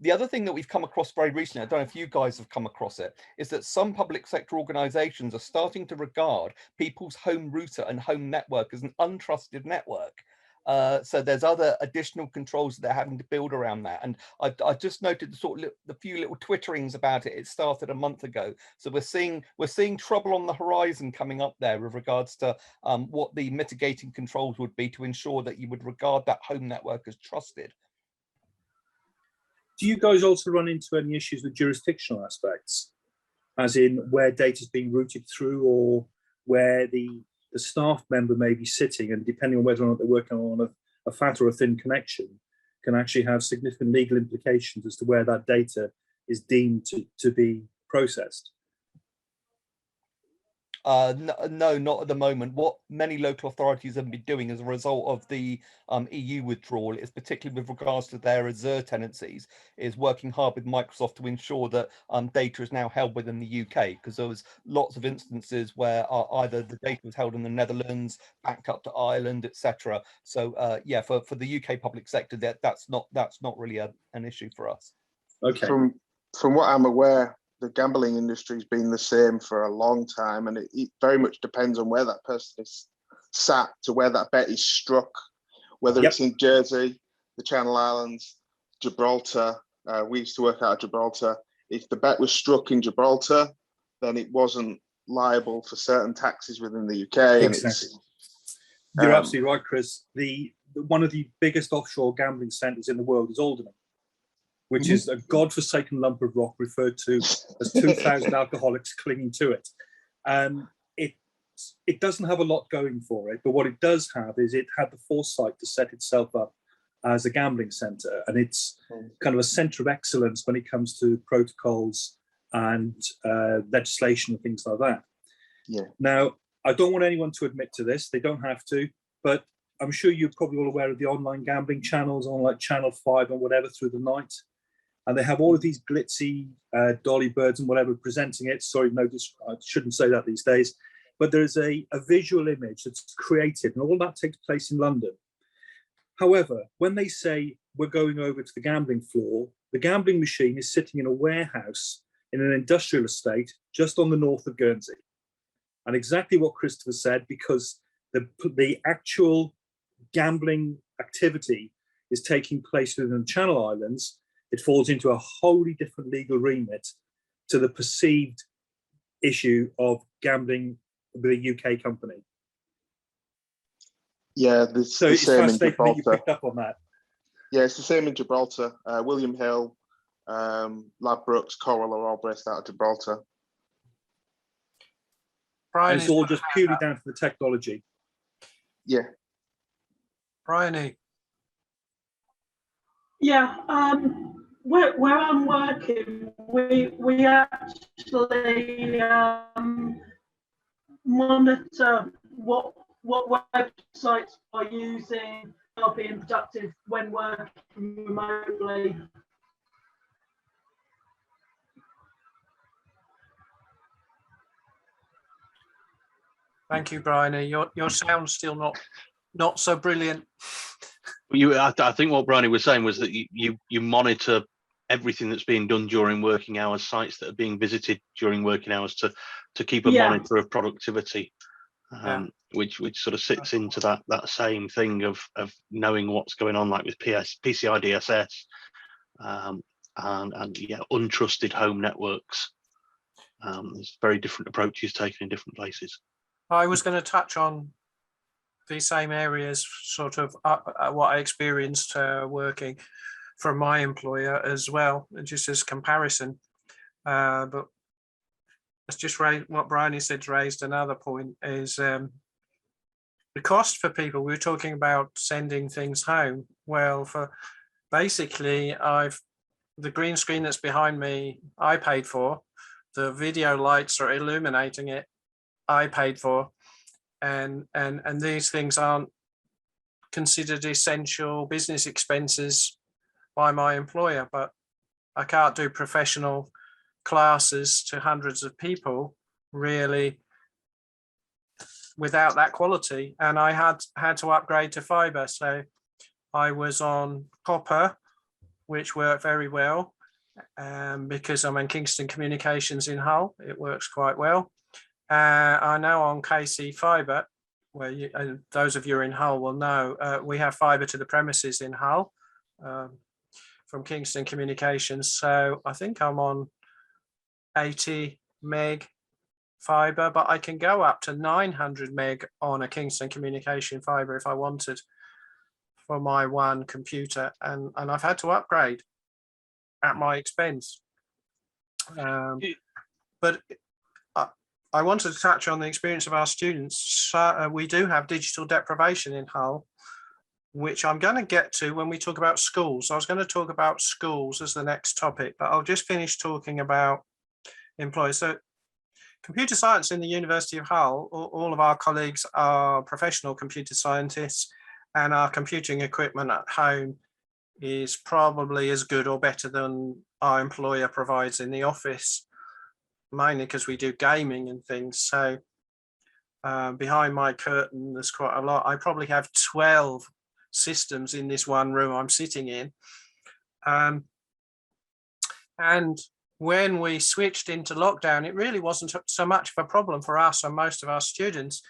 The other thing that we've come across very recently, I don't know if you guys have come across it, is that some public sector organizations are starting to regard people's home router and home network as an untrusted network. So there's other additional controls that they're having to build around that. And I just noted the few little twitterings about it. It started a month ago. So we're seeing trouble on the horizon coming up there with regards to what the mitigating controls would be to ensure that you would regard that home network as trusted. Do you guys also run into any issues with jurisdictional aspects, as in where data is being routed through, or where the staff member may be sitting, and depending on whether or not they're working on a fat or a thin connection, can actually have significant legal implications as to where that data is deemed to be processed? No, not at the moment. What many local authorities have been doing as a result of the EU withdrawal is, particularly with regards to their Azure tenancies, is working hard with Microsoft to ensure that data is now held within the UK, because there was lots of instances where either the data was held in the Netherlands, backed up to Ireland, etc. So yeah, for the UK public sector, that's not really an issue for us. Okay. From what I'm aware, the gambling industry has been the same for a long time, and it very much depends on where that person is sat to where that bet is struck, whether it's in Jersey, the Channel Islands, Gibraltar. We used to work out of Gibraltar. If the bet was struck in Gibraltar, then it wasn't liable for certain taxes within the UK. Exactly. You're absolutely right, Chris. One of the biggest offshore gambling centres in the world is Alderman, which is a godforsaken lump of rock referred to as 2,000 alcoholics clinging to it. It doesn't have a lot going for it, but what it does have is it had the foresight to set itself up as a gambling centre, and it's kind of a centre of excellence when it comes to protocols and legislation and things like that. Yeah. Now, I don't want anyone to admit to this, they don't have to, but I'm sure you're probably all aware of the online gambling channels on like Channel 5 and whatever through the night. And they have all of these glitzy dolly birds and whatever presenting it. Sorry, no, I shouldn't say that these days. But there's a visual image that's created, and all that takes place in London. However, when they say we're going over to the gambling floor, the gambling machine is sitting in a warehouse in an industrial estate just on the north of Guernsey. And exactly what Christopher said, because the actual gambling activity is taking place within the Channel Islands, it falls into a wholly different legal remit to the perceived issue of gambling with a UK company. Yeah, so it's fascinating that you picked up on that. Yeah, it's the same in Gibraltar. William Hill, Ladbrokes, Coral are all based out of Gibraltar. And it's all just purely down to the technology. Yeah. Bryony. Yeah, where I'm working, we actually monitor what websites are using, are being productive when working remotely. Thank you, Bryony. Your sound's still not so brilliant. I think what Bryony was saying was that you monitor everything that's being done during working hours, sites that are being visited during working hours to keep a monitor of productivity, which sort of sits into that same thing of knowing what's going on, like with PCI DSS, and yeah, untrusted home networks. There's very different approaches taken in different places. I was going to touch on these same areas, sort of what I experienced working from my employer as well, just as comparison. But it's just what Bryony said raised another point, is the cost for people. We were talking about sending things home. Well, for basically, the green screen that's behind me, I paid for. The video lights are illuminating it, I paid for. And these things aren't considered essential business expenses by my employer, but I can't do professional classes to hundreds of people really without that quality. And I had to upgrade to fiber. So I was on copper, which worked very well, because I'm in Kingston Communications in Hull. It works quite well. I'm now on KC Fibre, where those of you in Hull will know, we have fibre to the premises in Hull from Kingston Communications. So I think I'm on 80 meg fibre, but I can go up to 900 meg on a Kingston Communication fibre if I wanted for my one computer. And I've had to upgrade at my expense. But I wanted to touch on the experience of our students. We do have digital deprivation in Hull, which I'm going to get to when we talk about schools. I was going to talk about schools as the next topic, but I'll just finish talking about employees. So computer science in the University of Hull, all of our colleagues are professional computer scientists, and our computing equipment at home is probably as good or better than our employer provides in the office, mainly because we do gaming and things. So behind my curtain, there's quite a lot. I probably have 12 systems in this one room I'm sitting in. And when we switched into lockdown, it really wasn't so much of a problem for us and most of our students,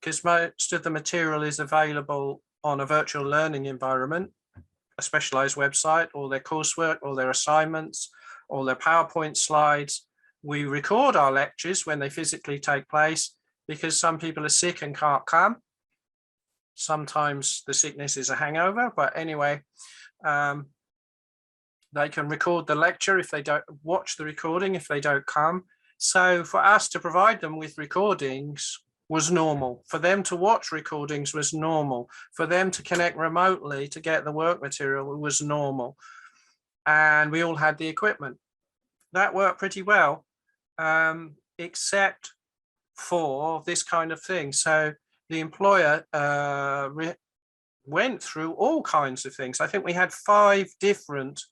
because most of the material is available on a virtual learning environment, a specialized website, all their coursework, all their assignments, all their PowerPoint slides. We record our lectures when they physically take place, because some people are sick and can't come. Sometimes the sickness is a hangover, but anyway, they can record the lecture if they don't watch the recording, if they don't come. So for us to provide them with recordings was normal. For them to watch recordings was normal. For them to connect remotely to get the work material was normal. And we all had the equipment. That worked pretty well, except for this kind of thing. So the employer went through all kinds of things. I think we had 5 different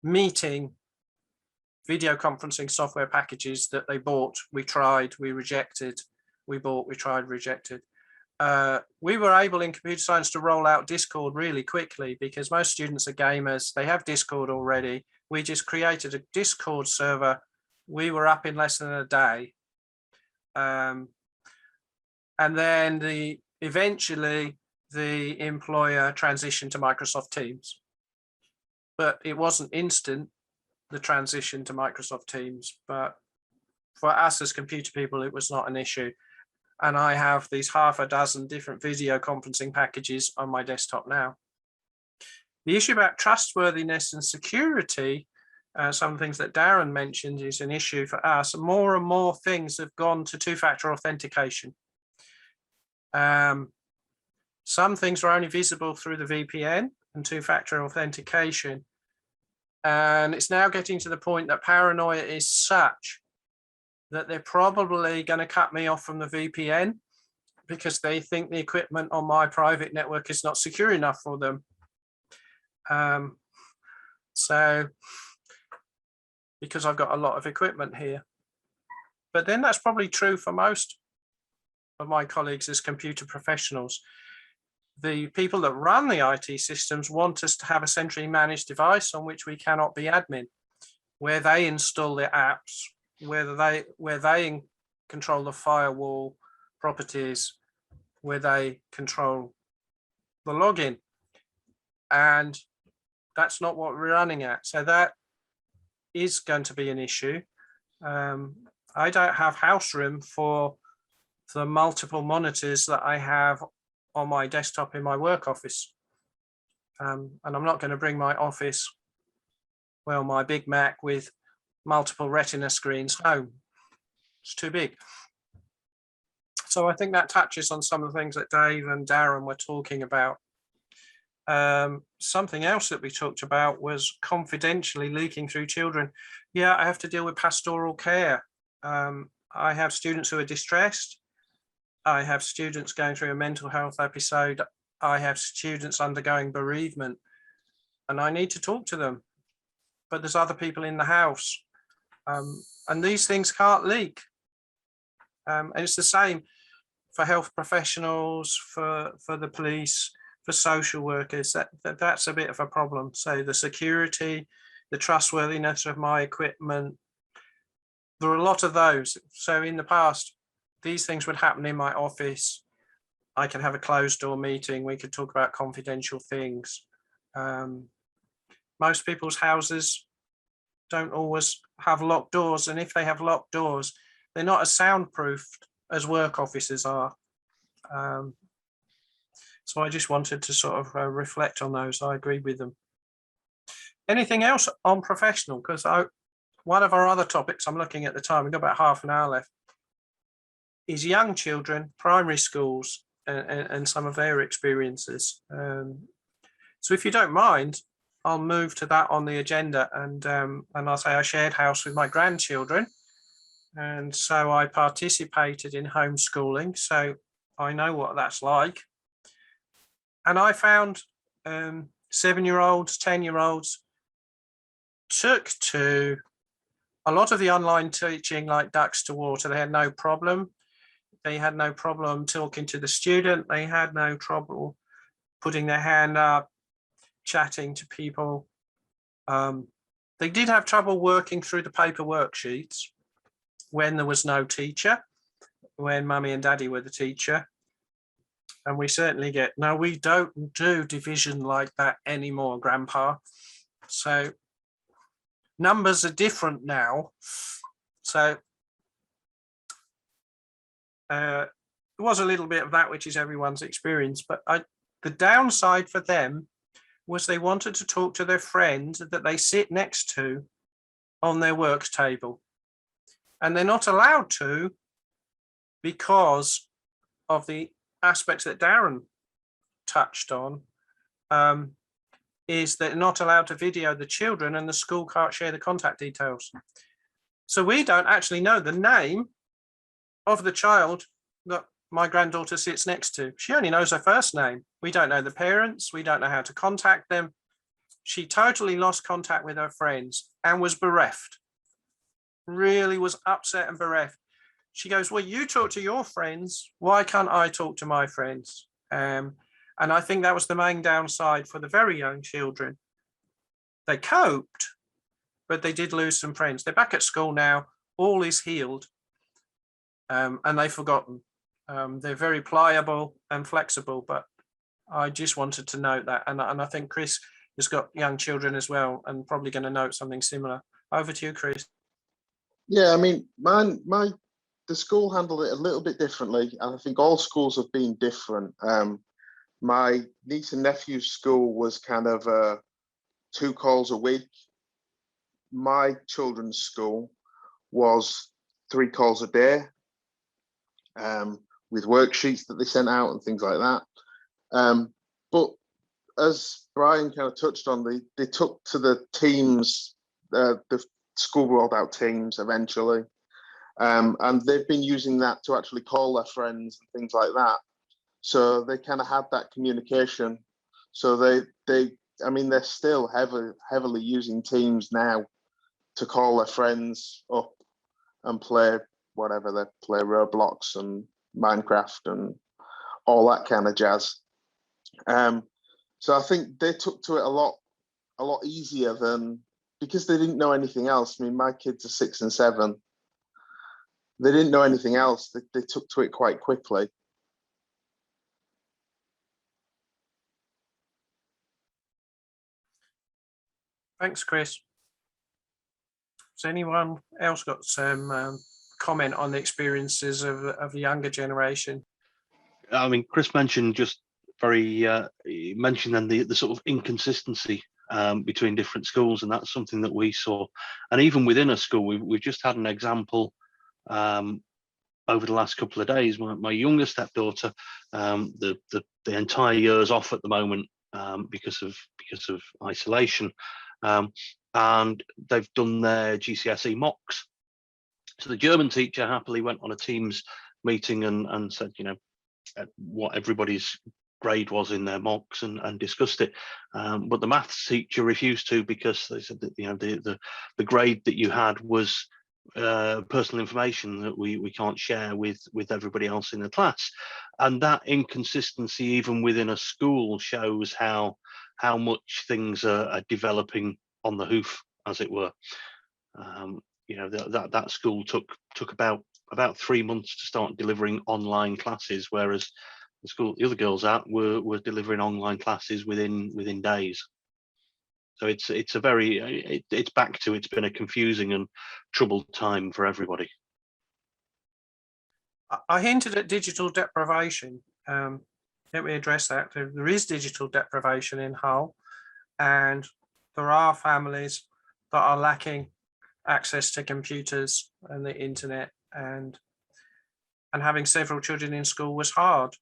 meeting video conferencing software packages that they bought. We tried, we rejected, we bought, we tried, rejected. We were able in computer science to roll out Discord really quickly, because most students are gamers. They have Discord already. We just created a Discord server. We were up in less than a day. And then eventually the employer transitioned to Microsoft Teams. But it wasn't instant, the transition to Microsoft Teams. But for us as computer people, it was not an issue. And I have these half a dozen different video conferencing packages on my desktop now. The issue about trustworthiness and security, some things that Darren mentioned, is an issue for us. More and more things have gone to 2-factor authentication. Some things are only visible through the VPN and 2-factor authentication. And it's now getting to the point that paranoia is such that they're probably going to cut me off from the VPN because they think the equipment on my private network is not secure enough for them. So, because I've got a lot of equipment here. But then that's probably true for most of my colleagues as computer professionals. The people that run the IT systems want us to have a centrally managed device on which we cannot be admin, where they install the apps, where they control the firewall properties, where they control the login. And that's not what we're running at. So that is going to be an issue. I don't have house room for the multiple monitors that I have on my desktop in my work office. And I'm not going to bring my office, well, my big Mac with multiple retina screens home. It's too big. So I think that touches on some of the things that Dave and Darren were talking about. Something else that we talked about was confidentially leaking through children. Yeah, I have to deal with pastoral care. I have students who are distressed. I have students going through a mental health episode. I have students undergoing bereavement, and I need to talk to them. But there's other people in the house, and these things can't leak. And it's the same for health professionals, for the police, for social workers. That's a bit of a problem. So the security, the trustworthiness of my equipment, there are a lot of those. So in the past, these things would happen in my office. I could have a closed door meeting. We could talk about confidential things. Most people's houses don't always have locked doors. And if they have locked doors, they're not as soundproofed as work offices are. So I just wanted to sort of reflect on those. I agree with them. Anything else on professional? Because one of our other topics, I'm looking at the time, we've got about half an hour left, is young children, primary schools, and some of their experiences. So if you don't mind, I'll move to that on the agenda, and I'll say I shared house with my grandchildren, and so I participated in homeschooling, so I know what that's like. And I found 7-year-olds, 10-year-olds took to a lot of the online teaching like ducks to water. They had no problem. They had no problem talking to the student. They had no trouble putting their hand up, chatting to people. They did have trouble working through the paper worksheets when there was no teacher, when mummy and daddy were the teacher. And we certainly get, no, we don't do division like that anymore, Grandpa. So numbers are different now. So there was a little bit of that, which is everyone's experience. But the downside for them was they wanted to talk to their friend that they sit next to on their work table. And they're not allowed to because of the aspects that Darren touched on, is they're not allowed to video the children, and the school can't share the contact details. So we don't actually know the name of the child that my granddaughter sits next to. She only knows her first name. We don't know the parents. We don't know how to contact them. She totally lost contact with her friends and was bereft. Really was upset and bereft. She goes, well, you talk to your friends. Why can't I talk to my friends? And I think that was the main downside for the very young children. They coped, but they did lose some friends. They're back at school now. All is healed. And they've forgotten. They're very pliable and flexible, but I just wanted to note that. And I think Chris has got young children as well, and probably going to note something similar. Over to you, Chris. Yeah, I mean, the school handled it a little bit differently. And I think all schools have been different. My niece and nephew's school was kind of 2 calls a week. My children's school was 3 calls a day, with worksheets that they sent out and things like that. But as Brian kind of touched on, they took to the Teams, the school rolled out Teams eventually. And they've been using that to actually call their friends and things like that. So they kind of had that communication. So they're still heavily using Teams now to call their friends up and play whatever, they play Roblox and Minecraft and all that kind of jazz. So I think they took to it a lot easier than, because they didn't know anything else. I mean, my kids are 6 and 7. They didn't know anything else. They took to it quite quickly. Thanks, Chris. Has anyone else got some comment on the experiences of the younger generation? I mean, Chris mentioned just he mentioned then the sort of inconsistency between different schools, and that's something that we saw. And even within a school, we've just had an example over the last couple of days. My younger stepdaughter, the entire year's off at the moment because of isolation, and they've done their GCSE mocks. So the German teacher happily went on a Teams meeting and said, you know, what everybody's grade was in their mocks and discussed it, but the maths teacher refused to, because they said that, you know, the grade that you had was personal information that we can't share with everybody else in the class. And that inconsistency even within a school shows how much things are developing on the hoof, as it were. You know, that school took about 3 months to start delivering online classes, whereas the other girls out were delivering online classes within days. So it's been a confusing and troubled time for everybody. I hinted at digital deprivation. Let me address that. There is digital deprivation in Hull, and there are families that are lacking access to computers and the internet, and having several children in school was hard.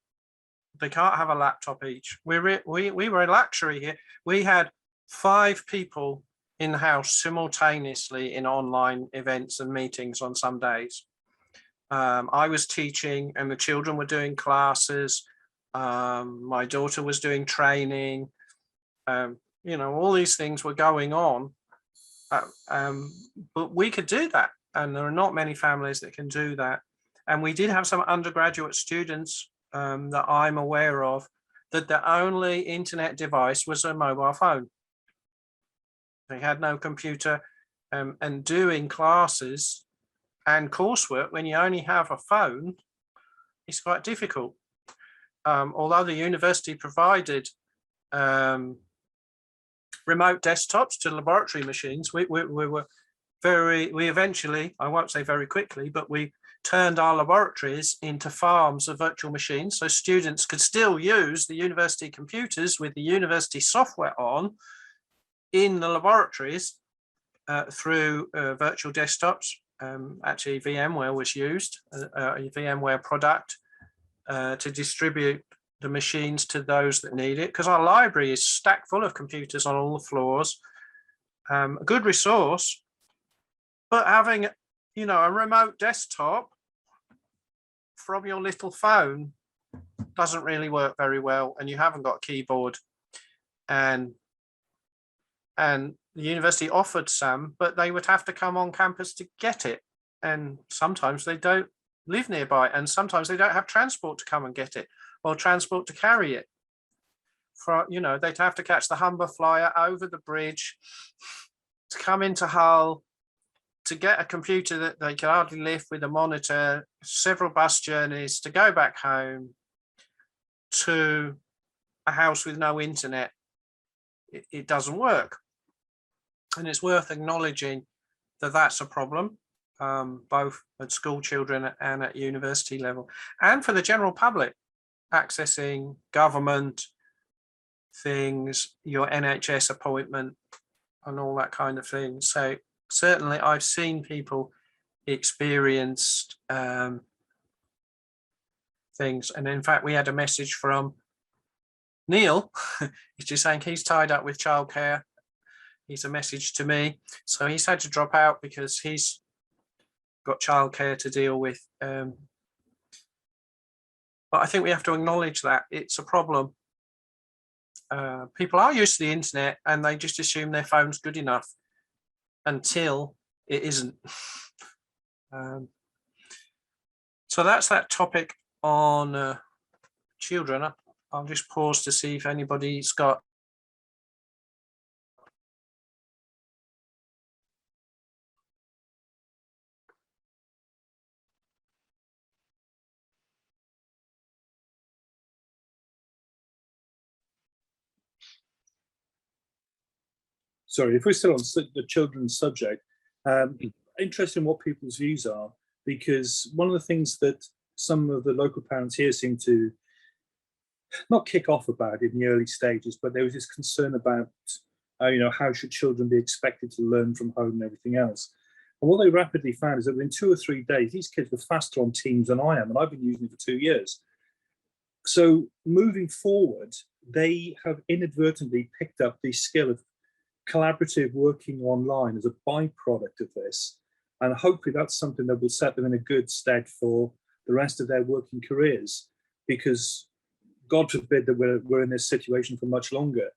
They can't have a laptop each. We were in luxury here. We had 5 people in the house simultaneously in online events and meetings on some days. I was teaching and the children were doing classes. My daughter was doing training. You know, all these things were going on. But we could do that. And there are not many families that can do that. And we did have some undergraduate students that I'm aware of that the only internet device was a mobile phone. They had no computer, and doing classes and coursework when you only have a phone is quite difficult. Although the university provided remote desktops to laboratory machines, we eventually, I won't say very quickly, but we turned our laboratories into farms of virtual machines, so students could still use the university computers with the university software on in the laboratories through virtual desktops. Actually, VMware was used, a VMware product to distribute the machines to those that need it, because our library is stacked full of computers on all the floors. A good resource, but having, you know, a remote desktop from your little phone doesn't really work very well, and you haven't got a keyboard. And the university offered some, but they would have to come on campus to get it. And sometimes they don't live nearby, and sometimes they don't have transport to come and get it, or transport to carry it. For, you know, they'd have to catch the Humber flyer over the bridge to come into Hull to get a computer that they could hardly lift with a monitor, several bus journeys to go back home to a house with no internet. It doesn't work. And it's worth acknowledging that that's a problem, both at school children and at university level, and for the general public accessing government things, your NHS appointment and all that kind of thing. So certainly I've seen people experience things. And in fact, we had a message from Neil. He's just saying he's tied up with childcare. He's a message to me. So he's had to drop out because he's got childcare to deal with. But I think we have to acknowledge that it's a problem. People are used to the internet and they just assume their phone's good enough until it isn't. So that's that topic on children. I'll just pause to see if anybody's got. Sorry, if we're still on the children's subject, interesting what people's views are, because one of the things that some of the local parents here seem to not kick off about in the early stages, but there was this concern about, how should children be expected to learn from home and everything else. And what they rapidly found is that within 2 or 3 days, these kids were faster on Teams than I am, and I've been using it for 2 years. So moving forward, they have inadvertently picked up the skill of collaborative working online as a byproduct of this. And hopefully that's something that will set them in a good stead for the rest of their working careers, because God forbid that we're in this situation for much longer.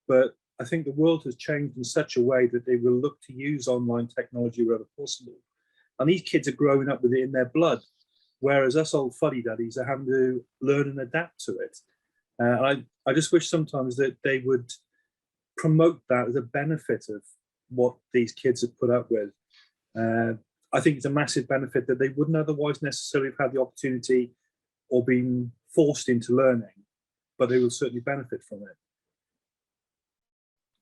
But I think the world has changed in such a way that they will look to use online technology wherever possible. And these kids are growing up with it in their blood, whereas us old fuddy-duddies are having to learn and adapt to it. I just wish sometimes that they would promote that as a benefit of what these kids have put up with. I think it's a massive benefit that they wouldn't otherwise necessarily have had the opportunity or been forced into learning, but they will certainly benefit from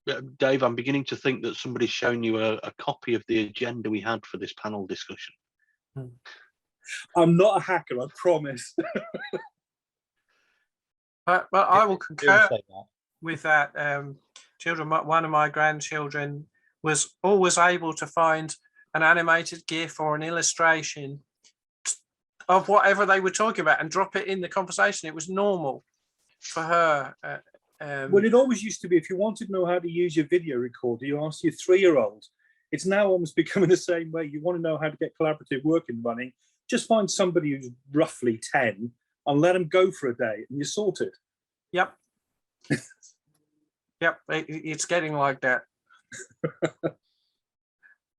it. Dave, I'm beginning to think that somebody's shown you a copy of the agenda we had for this panel discussion. I'm not a hacker, I promise. But I will concur with that. One of my grandchildren was always able to find an animated GIF or an illustration of whatever they were talking about and drop it in the conversation. It was normal for her. Well, it always used to be, if you wanted to know how to use your video recorder, you asked your 3-year-old. It's now almost becoming the same way. You want to know how to get collaborative working running, just find somebody who's roughly 10 and let them go for a day and you're sorted. Yep. Yep, it's getting like that.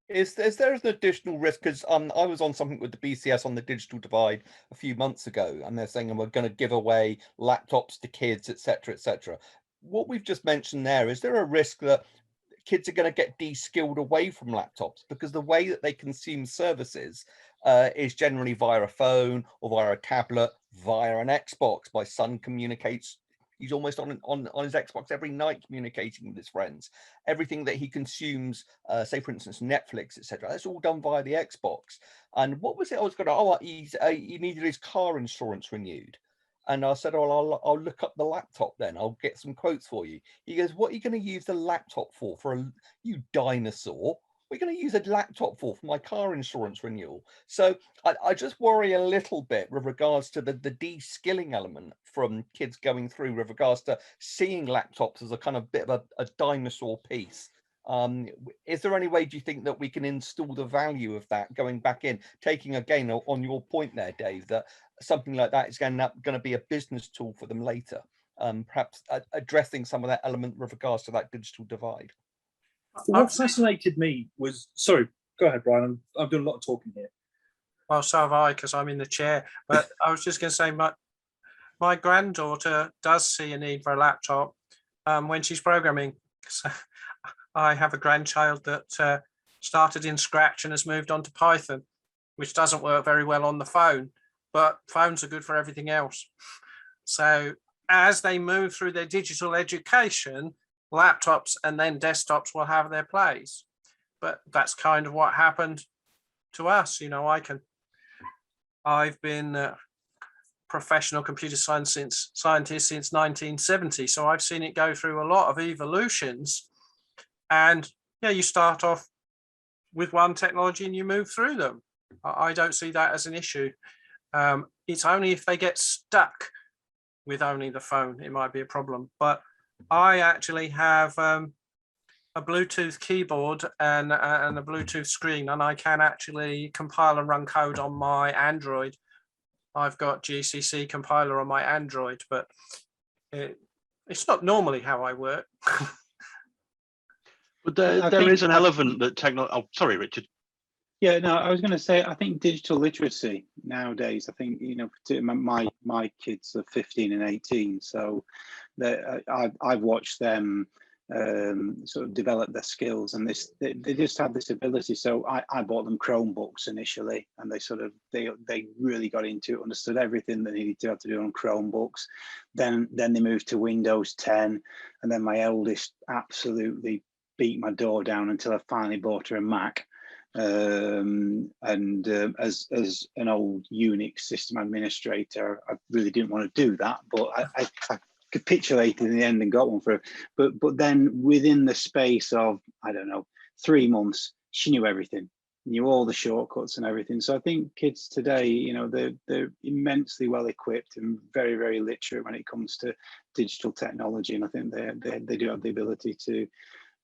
Is there an additional risk? Because I was on something with the BCS on the digital divide a few months ago, and they're saying we're going to give away laptops to kids, etc., etc. What we've just mentioned there, is there a risk that kids are going to get de-skilled away from laptops because the way that they consume services is generally via a phone or via a tablet, via an Xbox? My son communicates. He's almost on his Xbox every night, communicating with his friends. Everything that he consumes, say for instance Netflix, etc., that's all done via the Xbox. And what was it I was going to? Oh, he needed his car insurance renewed, and I said, "Oh, I'll look up the laptop then. I'll get some quotes for you." He goes, "What are you going to use the laptop for? You dinosaur? We're going to use a laptop for my car insurance renewal." So I just worry a little bit with regards to the de-skilling element from kids going through with regards to seeing laptops as a kind of bit of a dinosaur piece. Is there any way, do you think, that we can install the value of that going back in, taking again on your point there, Dave, that something like that is going to be a business tool for them later, perhaps addressing some of that element with regards to that digital divide? What fascinated me was, sorry, go ahead, Brian. I'm doing a lot of talking here. Well, so have I, because I'm in the chair. But I was just going to say, my granddaughter does see a need for a laptop when she's programming. So I have a grandchild that started in Scratch and has moved on to Python, which doesn't work very well on the phone, but phones are good for everything else. So as they move through their digital education, laptops and then desktops will have their place. But that's kind of what happened to us. I've been a professional computer scientist since 1970, so I've seen it go through a lot of evolutions. And yeah, you start off with one technology and you move through them. I don't see that as an issue. It's only if they get stuck with only the phone, it might be a problem. But I actually have a Bluetooth keyboard and a Bluetooth screen, and I can actually compile and run code on my Android. I've got GCC compiler on my Android, but it's not normally how I work. But there is an element that technology. Oh, sorry, Richard. Yeah, no, I was going to say, I think digital literacy nowadays, I think, you know, my kids are 15 and 18, so I've watched them sort of develop their skills, and they just have this ability. So I bought them Chromebooks initially, and they really got into it, understood everything they needed to have to do on Chromebooks. Then they moved to Windows 10, and then my eldest absolutely beat my door down until I finally bought her a Mac. As an old Unix system administrator, I really didn't want to do that, but I capitulated in the end and got one for her. But then within the space of, I don't know, 3 months, she knew everything, knew all the shortcuts and everything. So I think kids today, you know, they're immensely well equipped and very, very literate when it comes to digital technology, and I think they do have the ability to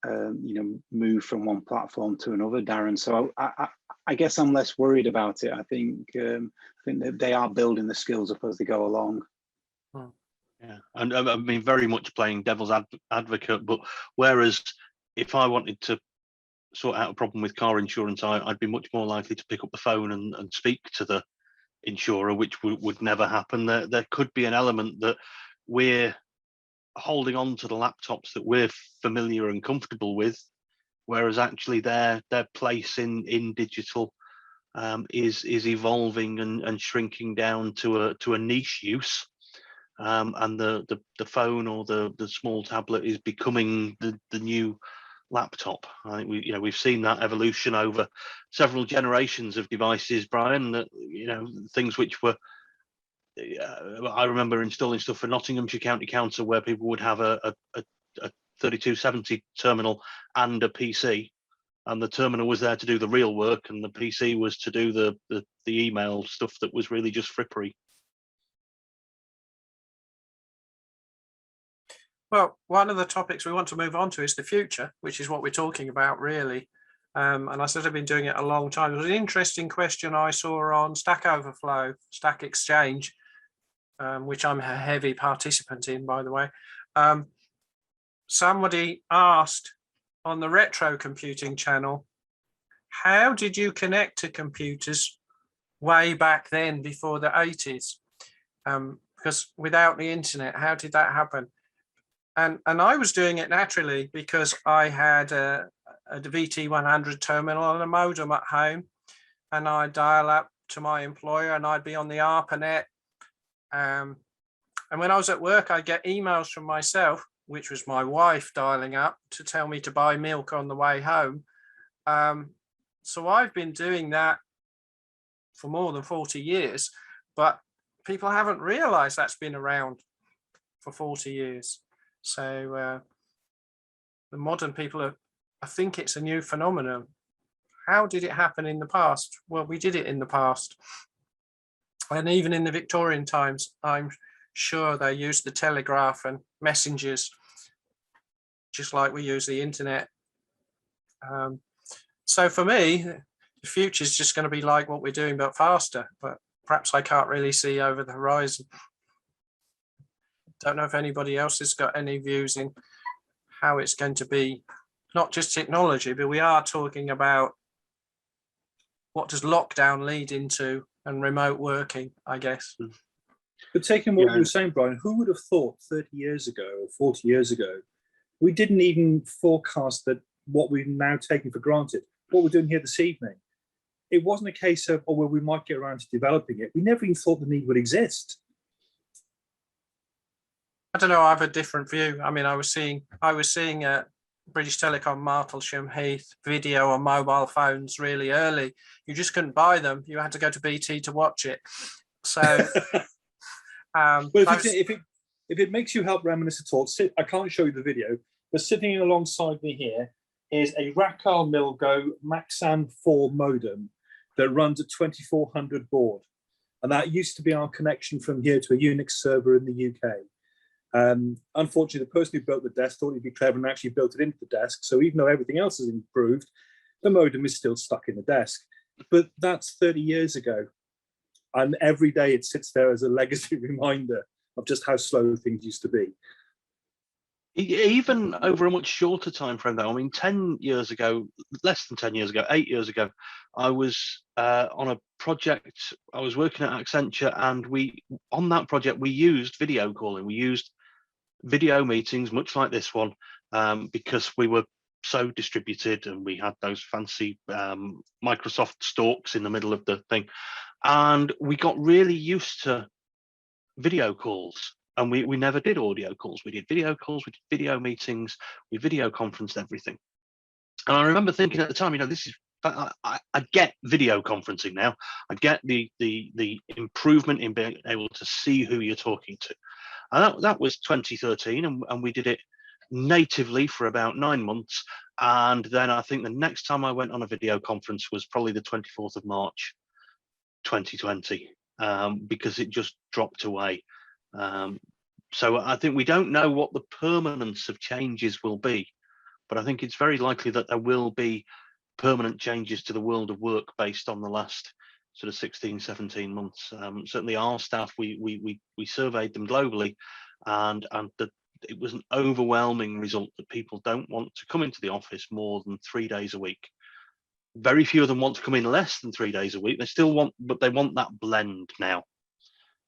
you know, move from one platform to another, Darren. So I guess I'm less worried about it. I think that they are building the skills up as they go along. Yeah, and I mean, very much playing devil's advocate, but whereas if I wanted to sort out a problem with car insurance, I'd be much more likely to pick up the phone and speak to the insurer, which would never happen. There could be an element that we're holding on to the laptops that we're familiar and comfortable with, whereas actually their place in digital is evolving and shrinking down to a niche use, and the phone or the small tablet is becoming the new laptop. I think we've seen that evolution over several generations of devices, Brian. That, you know, things which were, I remember installing stuff for Nottinghamshire County Council where people would have a 3270 terminal and a PC, and the terminal was there to do the real work, and the PC was to do the email stuff that was really just frippery. Well, one of the topics we want to move on to is the future, which is what we're talking about, really. And I said I've been doing it a long time. There was an interesting question I saw on Stack Overflow, Stack Exchange, which I'm a heavy participant in, by the way. Somebody asked on the retro computing channel, how did you connect to computers way back then, before the 80s? Because without the internet, how did that happen? And I was doing it naturally because I had a VT100 terminal and a modem at home, and I'd dial up to my employer and I'd be on the ARPANET. And when I was at work, I'd get emails from myself, which was my wife dialing up to tell me to buy milk on the way home. So I've been doing that for more than 40 years, but people haven't realized that's been around for 40 years. So the modern people I think it's a new phenomenon. How did it happen in the past? Well, we did it in the past. And even in the Victorian times, I'm sure they used the telegraph and messengers, just like we use the internet. So for me, the future is just going to be like what we're doing, but faster. But perhaps I can't really see over the horizon. Don't know if anybody else has got any views in how it's going to be, not just technology, but we are talking about what does lockdown lead into and remote working, I guess. But taking what you were saying, Brian, who would have thought 30 years ago or 40 years ago, we didn't even forecast that what we've now taken for granted, what we're doing here this evening. It wasn't a case of, oh, well, we might get around to developing it. We never even thought the need would exist. I don't know, I have a different view. I mean, I was seeing British Telecom Martlesham Heath video on mobile phones really early. You just couldn't buy them. You had to go to BT to watch it. So well, if it makes you help reminisce at all, I can't show you the video, but sitting alongside me here is a Racal Milgo Maxam 4 modem that runs a 2400 board. And that used to be our connection from here to a Unix server in the UK. Unfortunately, the person who built the desk thought he'd be clever and actually built it into the desk. So even though everything else has improved, the modem is still stuck in the desk. But that's 30 years ago. And every day it sits there as a legacy reminder of just how slow things used to be. Even over a much shorter time frame, though. I mean, 10 years ago, less than 10 years ago, 8 years ago, I was on a project. I was working at Accenture, and on that project we used video calling. We used video meetings, much like this one, because we were so distributed, and we had those fancy Microsoft stalks in the middle of the thing, and we got really used to video calls. And we never did audio calls. We did video calls, we did video meetings, we video conferenced everything. And I remember thinking at the time, this is, I get video conferencing now. I get the improvement in being able to see who you're talking to. And that was 2013, and we did it natively for about 9 months. And then I think the next time I went on a video conference was probably the 24th of March, 2020, because it just dropped away. So I think we don't know what the permanence of changes will be, but I think it's very likely that there will be permanent changes to the world of work based on the last sort of 16, 17 months. Certainly our staff, we surveyed them globally, and it was an overwhelming result that people don't want to come into the office more than 3 days a week. Very few of them want to come in less than 3 days a week. They still want, but they want that blend now.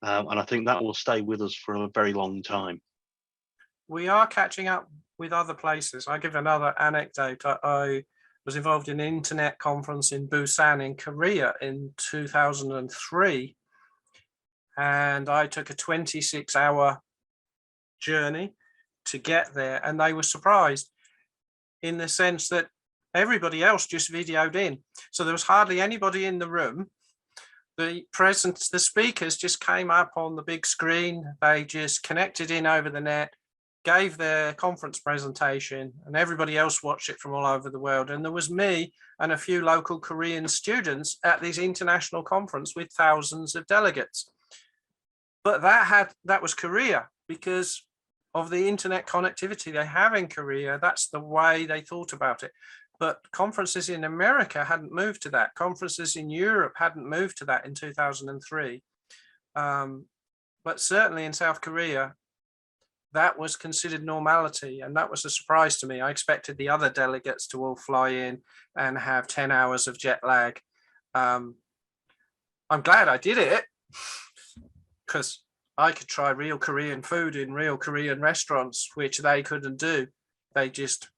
And I think that will stay with us for a very long time. We are catching up with other places. I give another anecdote. I was involved in an internet conference in Busan in Korea in 2003. And I took a 26-hour journey to get there. And they were surprised in the sense that everybody else just videoed in. So there was hardly anybody in the room. The speakers just came up on the big screen. They just connected in over the net, gave their conference presentation, and everybody else watched it from all over the world. And there was me and a few local Korean students at this international conference with thousands of delegates. But that was Korea, because of the internet connectivity they have in Korea. That's the way they thought about it. But conferences in America hadn't moved to that. Conferences in Europe hadn't moved to that in 2003. But certainly in South Korea, that was considered normality. And that was a surprise to me. I expected the other delegates to all fly in and have 10 hours of jet lag. I'm glad I did it, because I could try real Korean food in real Korean restaurants, which they couldn't do. They just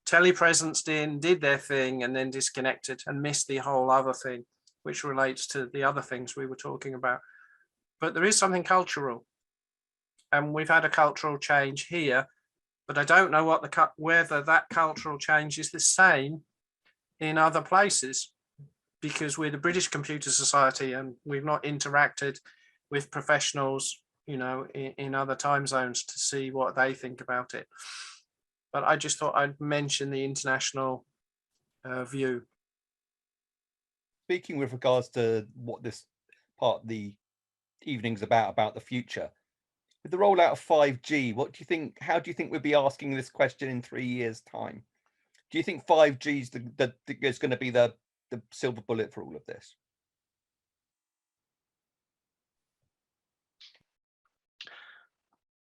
telepresenced in, did their thing, and then disconnected and missed the whole other thing, which relates to the other things we were talking about. But there is something cultural, and we've had a cultural change here, but I don't know whether that cultural change is the same in other places, because we're the British Computer Society and we've not interacted with professionals, in other time zones to see what they think about it. But I just thought I'd mention the international view. Speaking with regards to what this part of the evening's about the future, with the rollout of 5G, how do you think we'll be asking this question in 3 years' time? Do you think 5G is going to be the silver bullet for all of this?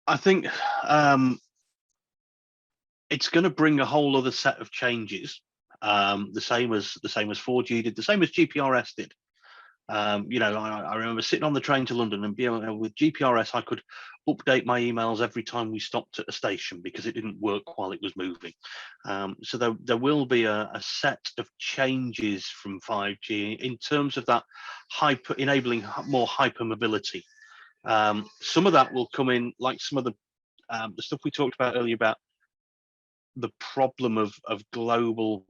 I think it's going to bring a whole other set of changes, the same as 4G did, the same as GPRS did. I remember sitting on the train to London and being able, with GPRS, I could update my emails every time we stopped at a station because it didn't work while it was moving. So there will be a set of changes from 5G in terms of that enabling more hypermobility. Some of that will come in, like some of the stuff we talked about earlier about the problem of global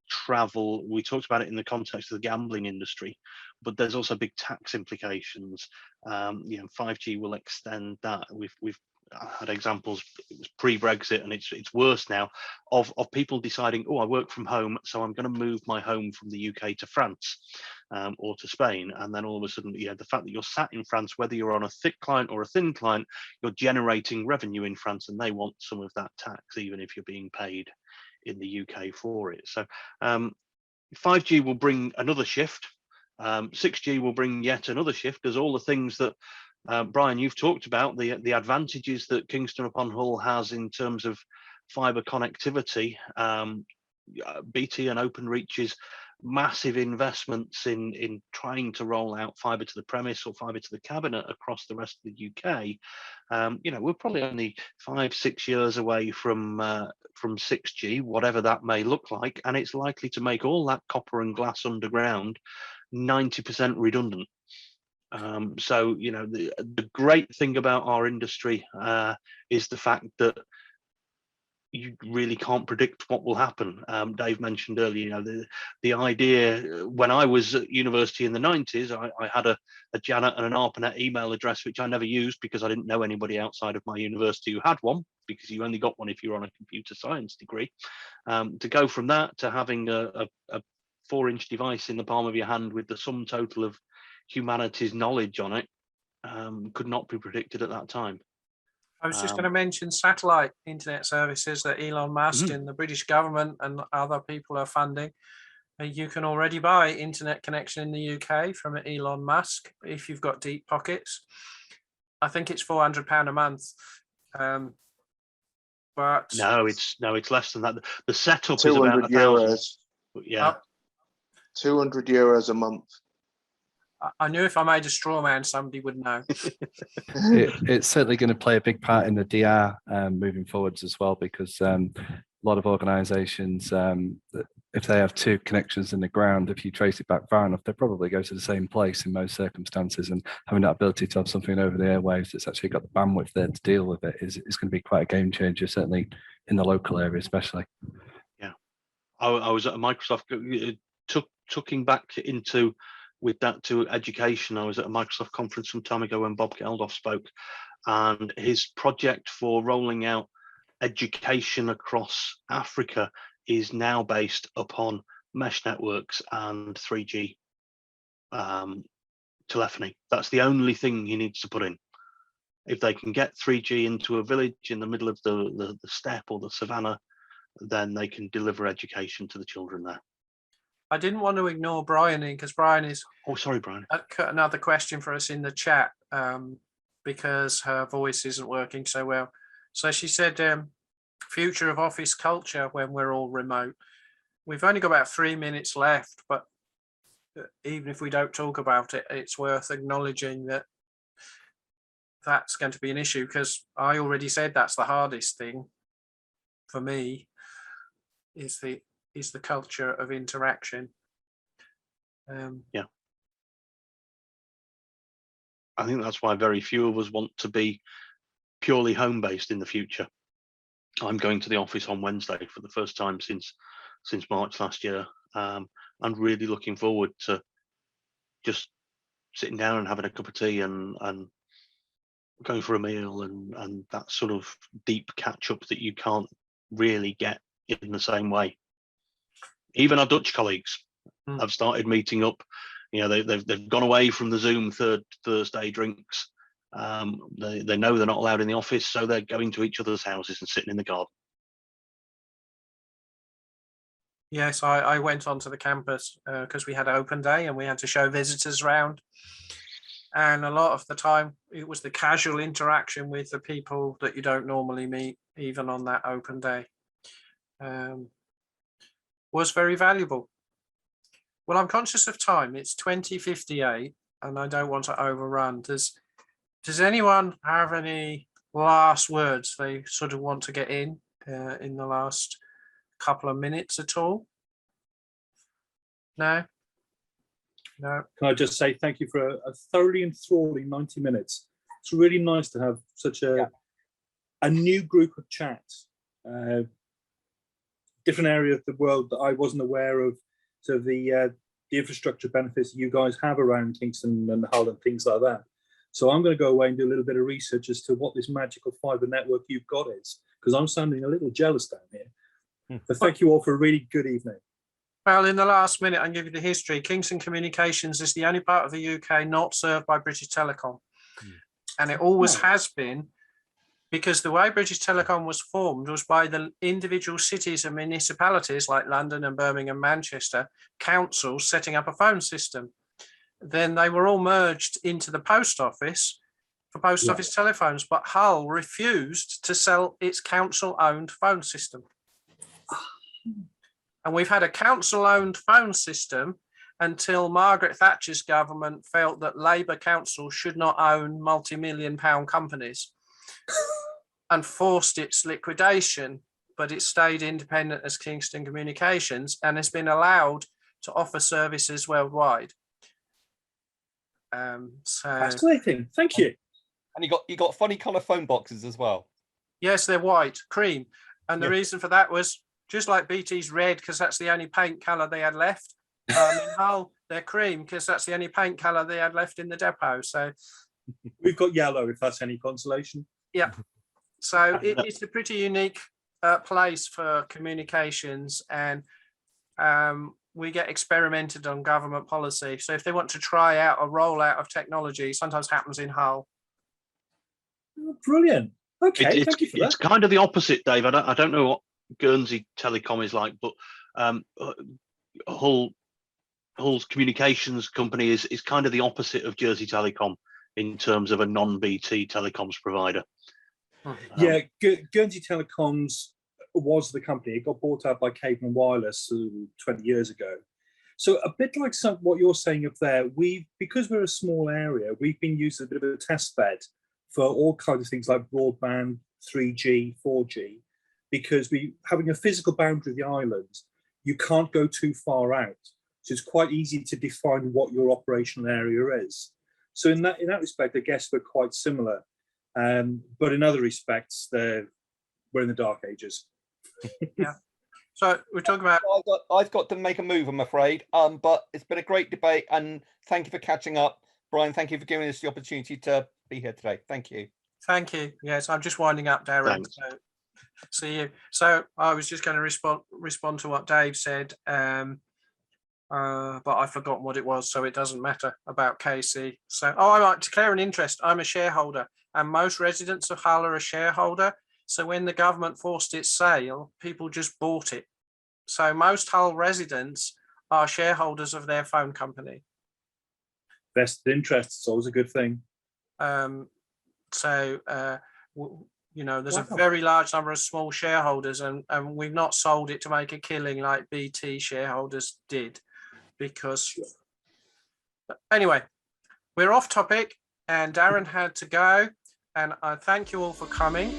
travel. We talked about it in the context of the gambling industry, but there's also big tax implications. 5G will extend that. We've had examples, it was pre-Brexit and it's worse now, of people deciding, I work from home, so I'm going to move my home from the UK to France or to Spain. And then all of a sudden, the fact that you're sat in France, whether you're on a thick client or a thin client, you're generating revenue in France, and they want some of that tax, even if you're being paid in the UK for it. So 5G will bring another shift. 6G will bring yet another shift. There's all the things that Brian, you've talked about the advantages that Kingston upon Hull has in terms of fibre connectivity. BT and Openreach's massive investments in trying to roll out fibre to the premise or fibre to the cabinet across the rest of the UK. We're probably only 5-6 years away from 6G, whatever that may look like, and it's likely to make all that copper and glass underground 90% redundant. So the great thing about our industry is the fact that you really can't predict what will happen. Dave mentioned earlier, the idea when I was at university in the 90s, I had a Janet and an ARPANET email address, which I never used because I didn't know anybody outside of my university who had one, because you only got one if you're on a computer science degree. To go from that to having a 4-inch device in the palm of your hand with the sum total of humanity's knowledge on it could not be predicted at that time. I was just going to mention satellite internet services that Elon Musk and the British government and other people are funding. You can already buy internet connection in the UK from Elon Musk if you've got deep pockets. I think it's £400 a month. But no, it's less than that. The setup is €200. about €1,000. Yeah, €200 a month. I knew if I made a straw man, somebody would know. It's certainly going to play a big part in the DR moving forwards as well, because a lot of organisations, if they have 2 connections in the ground, if you trace it back far enough, they probably go to the same place in most circumstances. And having that ability to have something over the airwaves that's actually got the bandwidth there to deal with it is going to be quite a game changer, certainly in the local area, especially. Yeah, I was at a Microsoft, tucking back into with that to education. I was at a Microsoft conference some time ago when Bob Geldof spoke, and his project for rolling out education across Africa is now based upon mesh networks and 3G telephony. That's the only thing he needs to put in. If they can get 3G into a village in the middle of the steppe or the savannah, then they can deliver education to the children there. I didn't want to ignore Bryony, because Brian is. Oh, sorry, Brian. Another question for us in the chat, because her voice isn't working so well. So she said, future of office culture when we're all remote. We've only got about 3 minutes left, but even if we don't talk about it, it's worth acknowledging that that's going to be an issue, because I already said that's the hardest thing for me, is the culture of interaction. Yeah, I think that's why very few of us want to be purely home-based in the future. I'm going to the office on Wednesday for the first time since March last year. I'm really looking forward to just sitting down and having a cup of tea and going for a meal and that sort of deep catch-up that you can't really get in the same way. Even our Dutch colleagues have started meeting up. They've gone away from the Zoom Thursday drinks. They know they're not allowed in the office, so they're going to each other's houses and sitting in the garden. Yes, I went onto the campus because we had open day and we had to show visitors around. And a lot of the time, it was the casual interaction with the people that you don't normally meet, even on that open day. Was very valuable. Well, I'm conscious of time. It's 20:58 and I don't want to overrun. Does anyone have any last words they sort of want to get in the last couple of minutes at all? No? No. Can I just say thank you for a thoroughly enthralling 90 minutes. It's really nice to have such a new group of chats. Different area of the world that I wasn't aware of, so the infrastructure benefits that you guys have around Kingston and Hull and things like that. So I'm going to go away and do a little bit of research as to what this magical fibre network you've got is, because I'm sounding a little jealous down here. But thank you all for a really good evening. Well, in the last minute, I'll give you the history. Kingston Communications is the only part of the UK not served by British Telecom. And it always has been, because the way British Telecom was formed was by the individual cities and municipalities like London and Birmingham, Manchester, councils setting up a phone system. Then they were all merged into the post office, for post Right. office telephones, but Hull refused to sell its council-owned phone system. And we've had a council-owned phone system until Margaret Thatcher's government felt that Labour council should not own multi-million pound companies and forced its liquidation, but it stayed independent as Kingston Communications and has been allowed to offer services worldwide. So Fascinating. Thank you. And you got funny colour phone boxes as well. yes, they're white, cream. And the Yeah. reason for that was just like BT's red, because that's the only paint colour they had left. In Hull, they're cream because that's the only paint colour they had left in the depot. So We've got yellow, if that's any consolation. yeah, so it's a pretty unique place for communications, and we get experimented on government policy. So if they want to try out a rollout of technology, sometimes happens in Hull. Oh, brilliant. Okay, It's thank you for that. it's kind of the opposite, Dave. I don't know what Guernsey Telecom is like, but Hull's communications company is kind of the opposite of Jersey Telecom in terms of a non-BT telecoms provider. Yeah, Guernsey Telecoms was the company. It got bought out by Cable and Wireless 20 years ago. So a bit like what you're saying up there, because we're a small area, we've been used as a bit of a test bed for all kinds of things like broadband, 3G, 4G, because having a physical boundary of the island, you can't go too far out. So it's quite easy to define what your operational area is. So in that respect, I guess we're quite similar. But in other respects, we're in the dark ages. Yeah. So we're talking about. I've got to make a move, I'm afraid. But it's been a great debate, and thank you for catching up, Brian. Thank you for giving us the opportunity to be here today. Thank you. Thank you. Yes, I'm just winding up, Darren. Thanks. So, see you. So I was just going to respond to what Dave said, but I've forgotten what it was, so it doesn't matter about Casey. So, I might declare an interest. I'm a shareholder, and most residents of Hull are a shareholder. So when the government forced its sale, people just bought it. So most Hull residents are shareholders of their phone company. Vested interests is always a good thing. So there's Wow. a very large number of small shareholders, and we've not sold it to make a killing like BT shareholders did, because anyway, we're off topic and Darren had to go, and I thank you all for coming.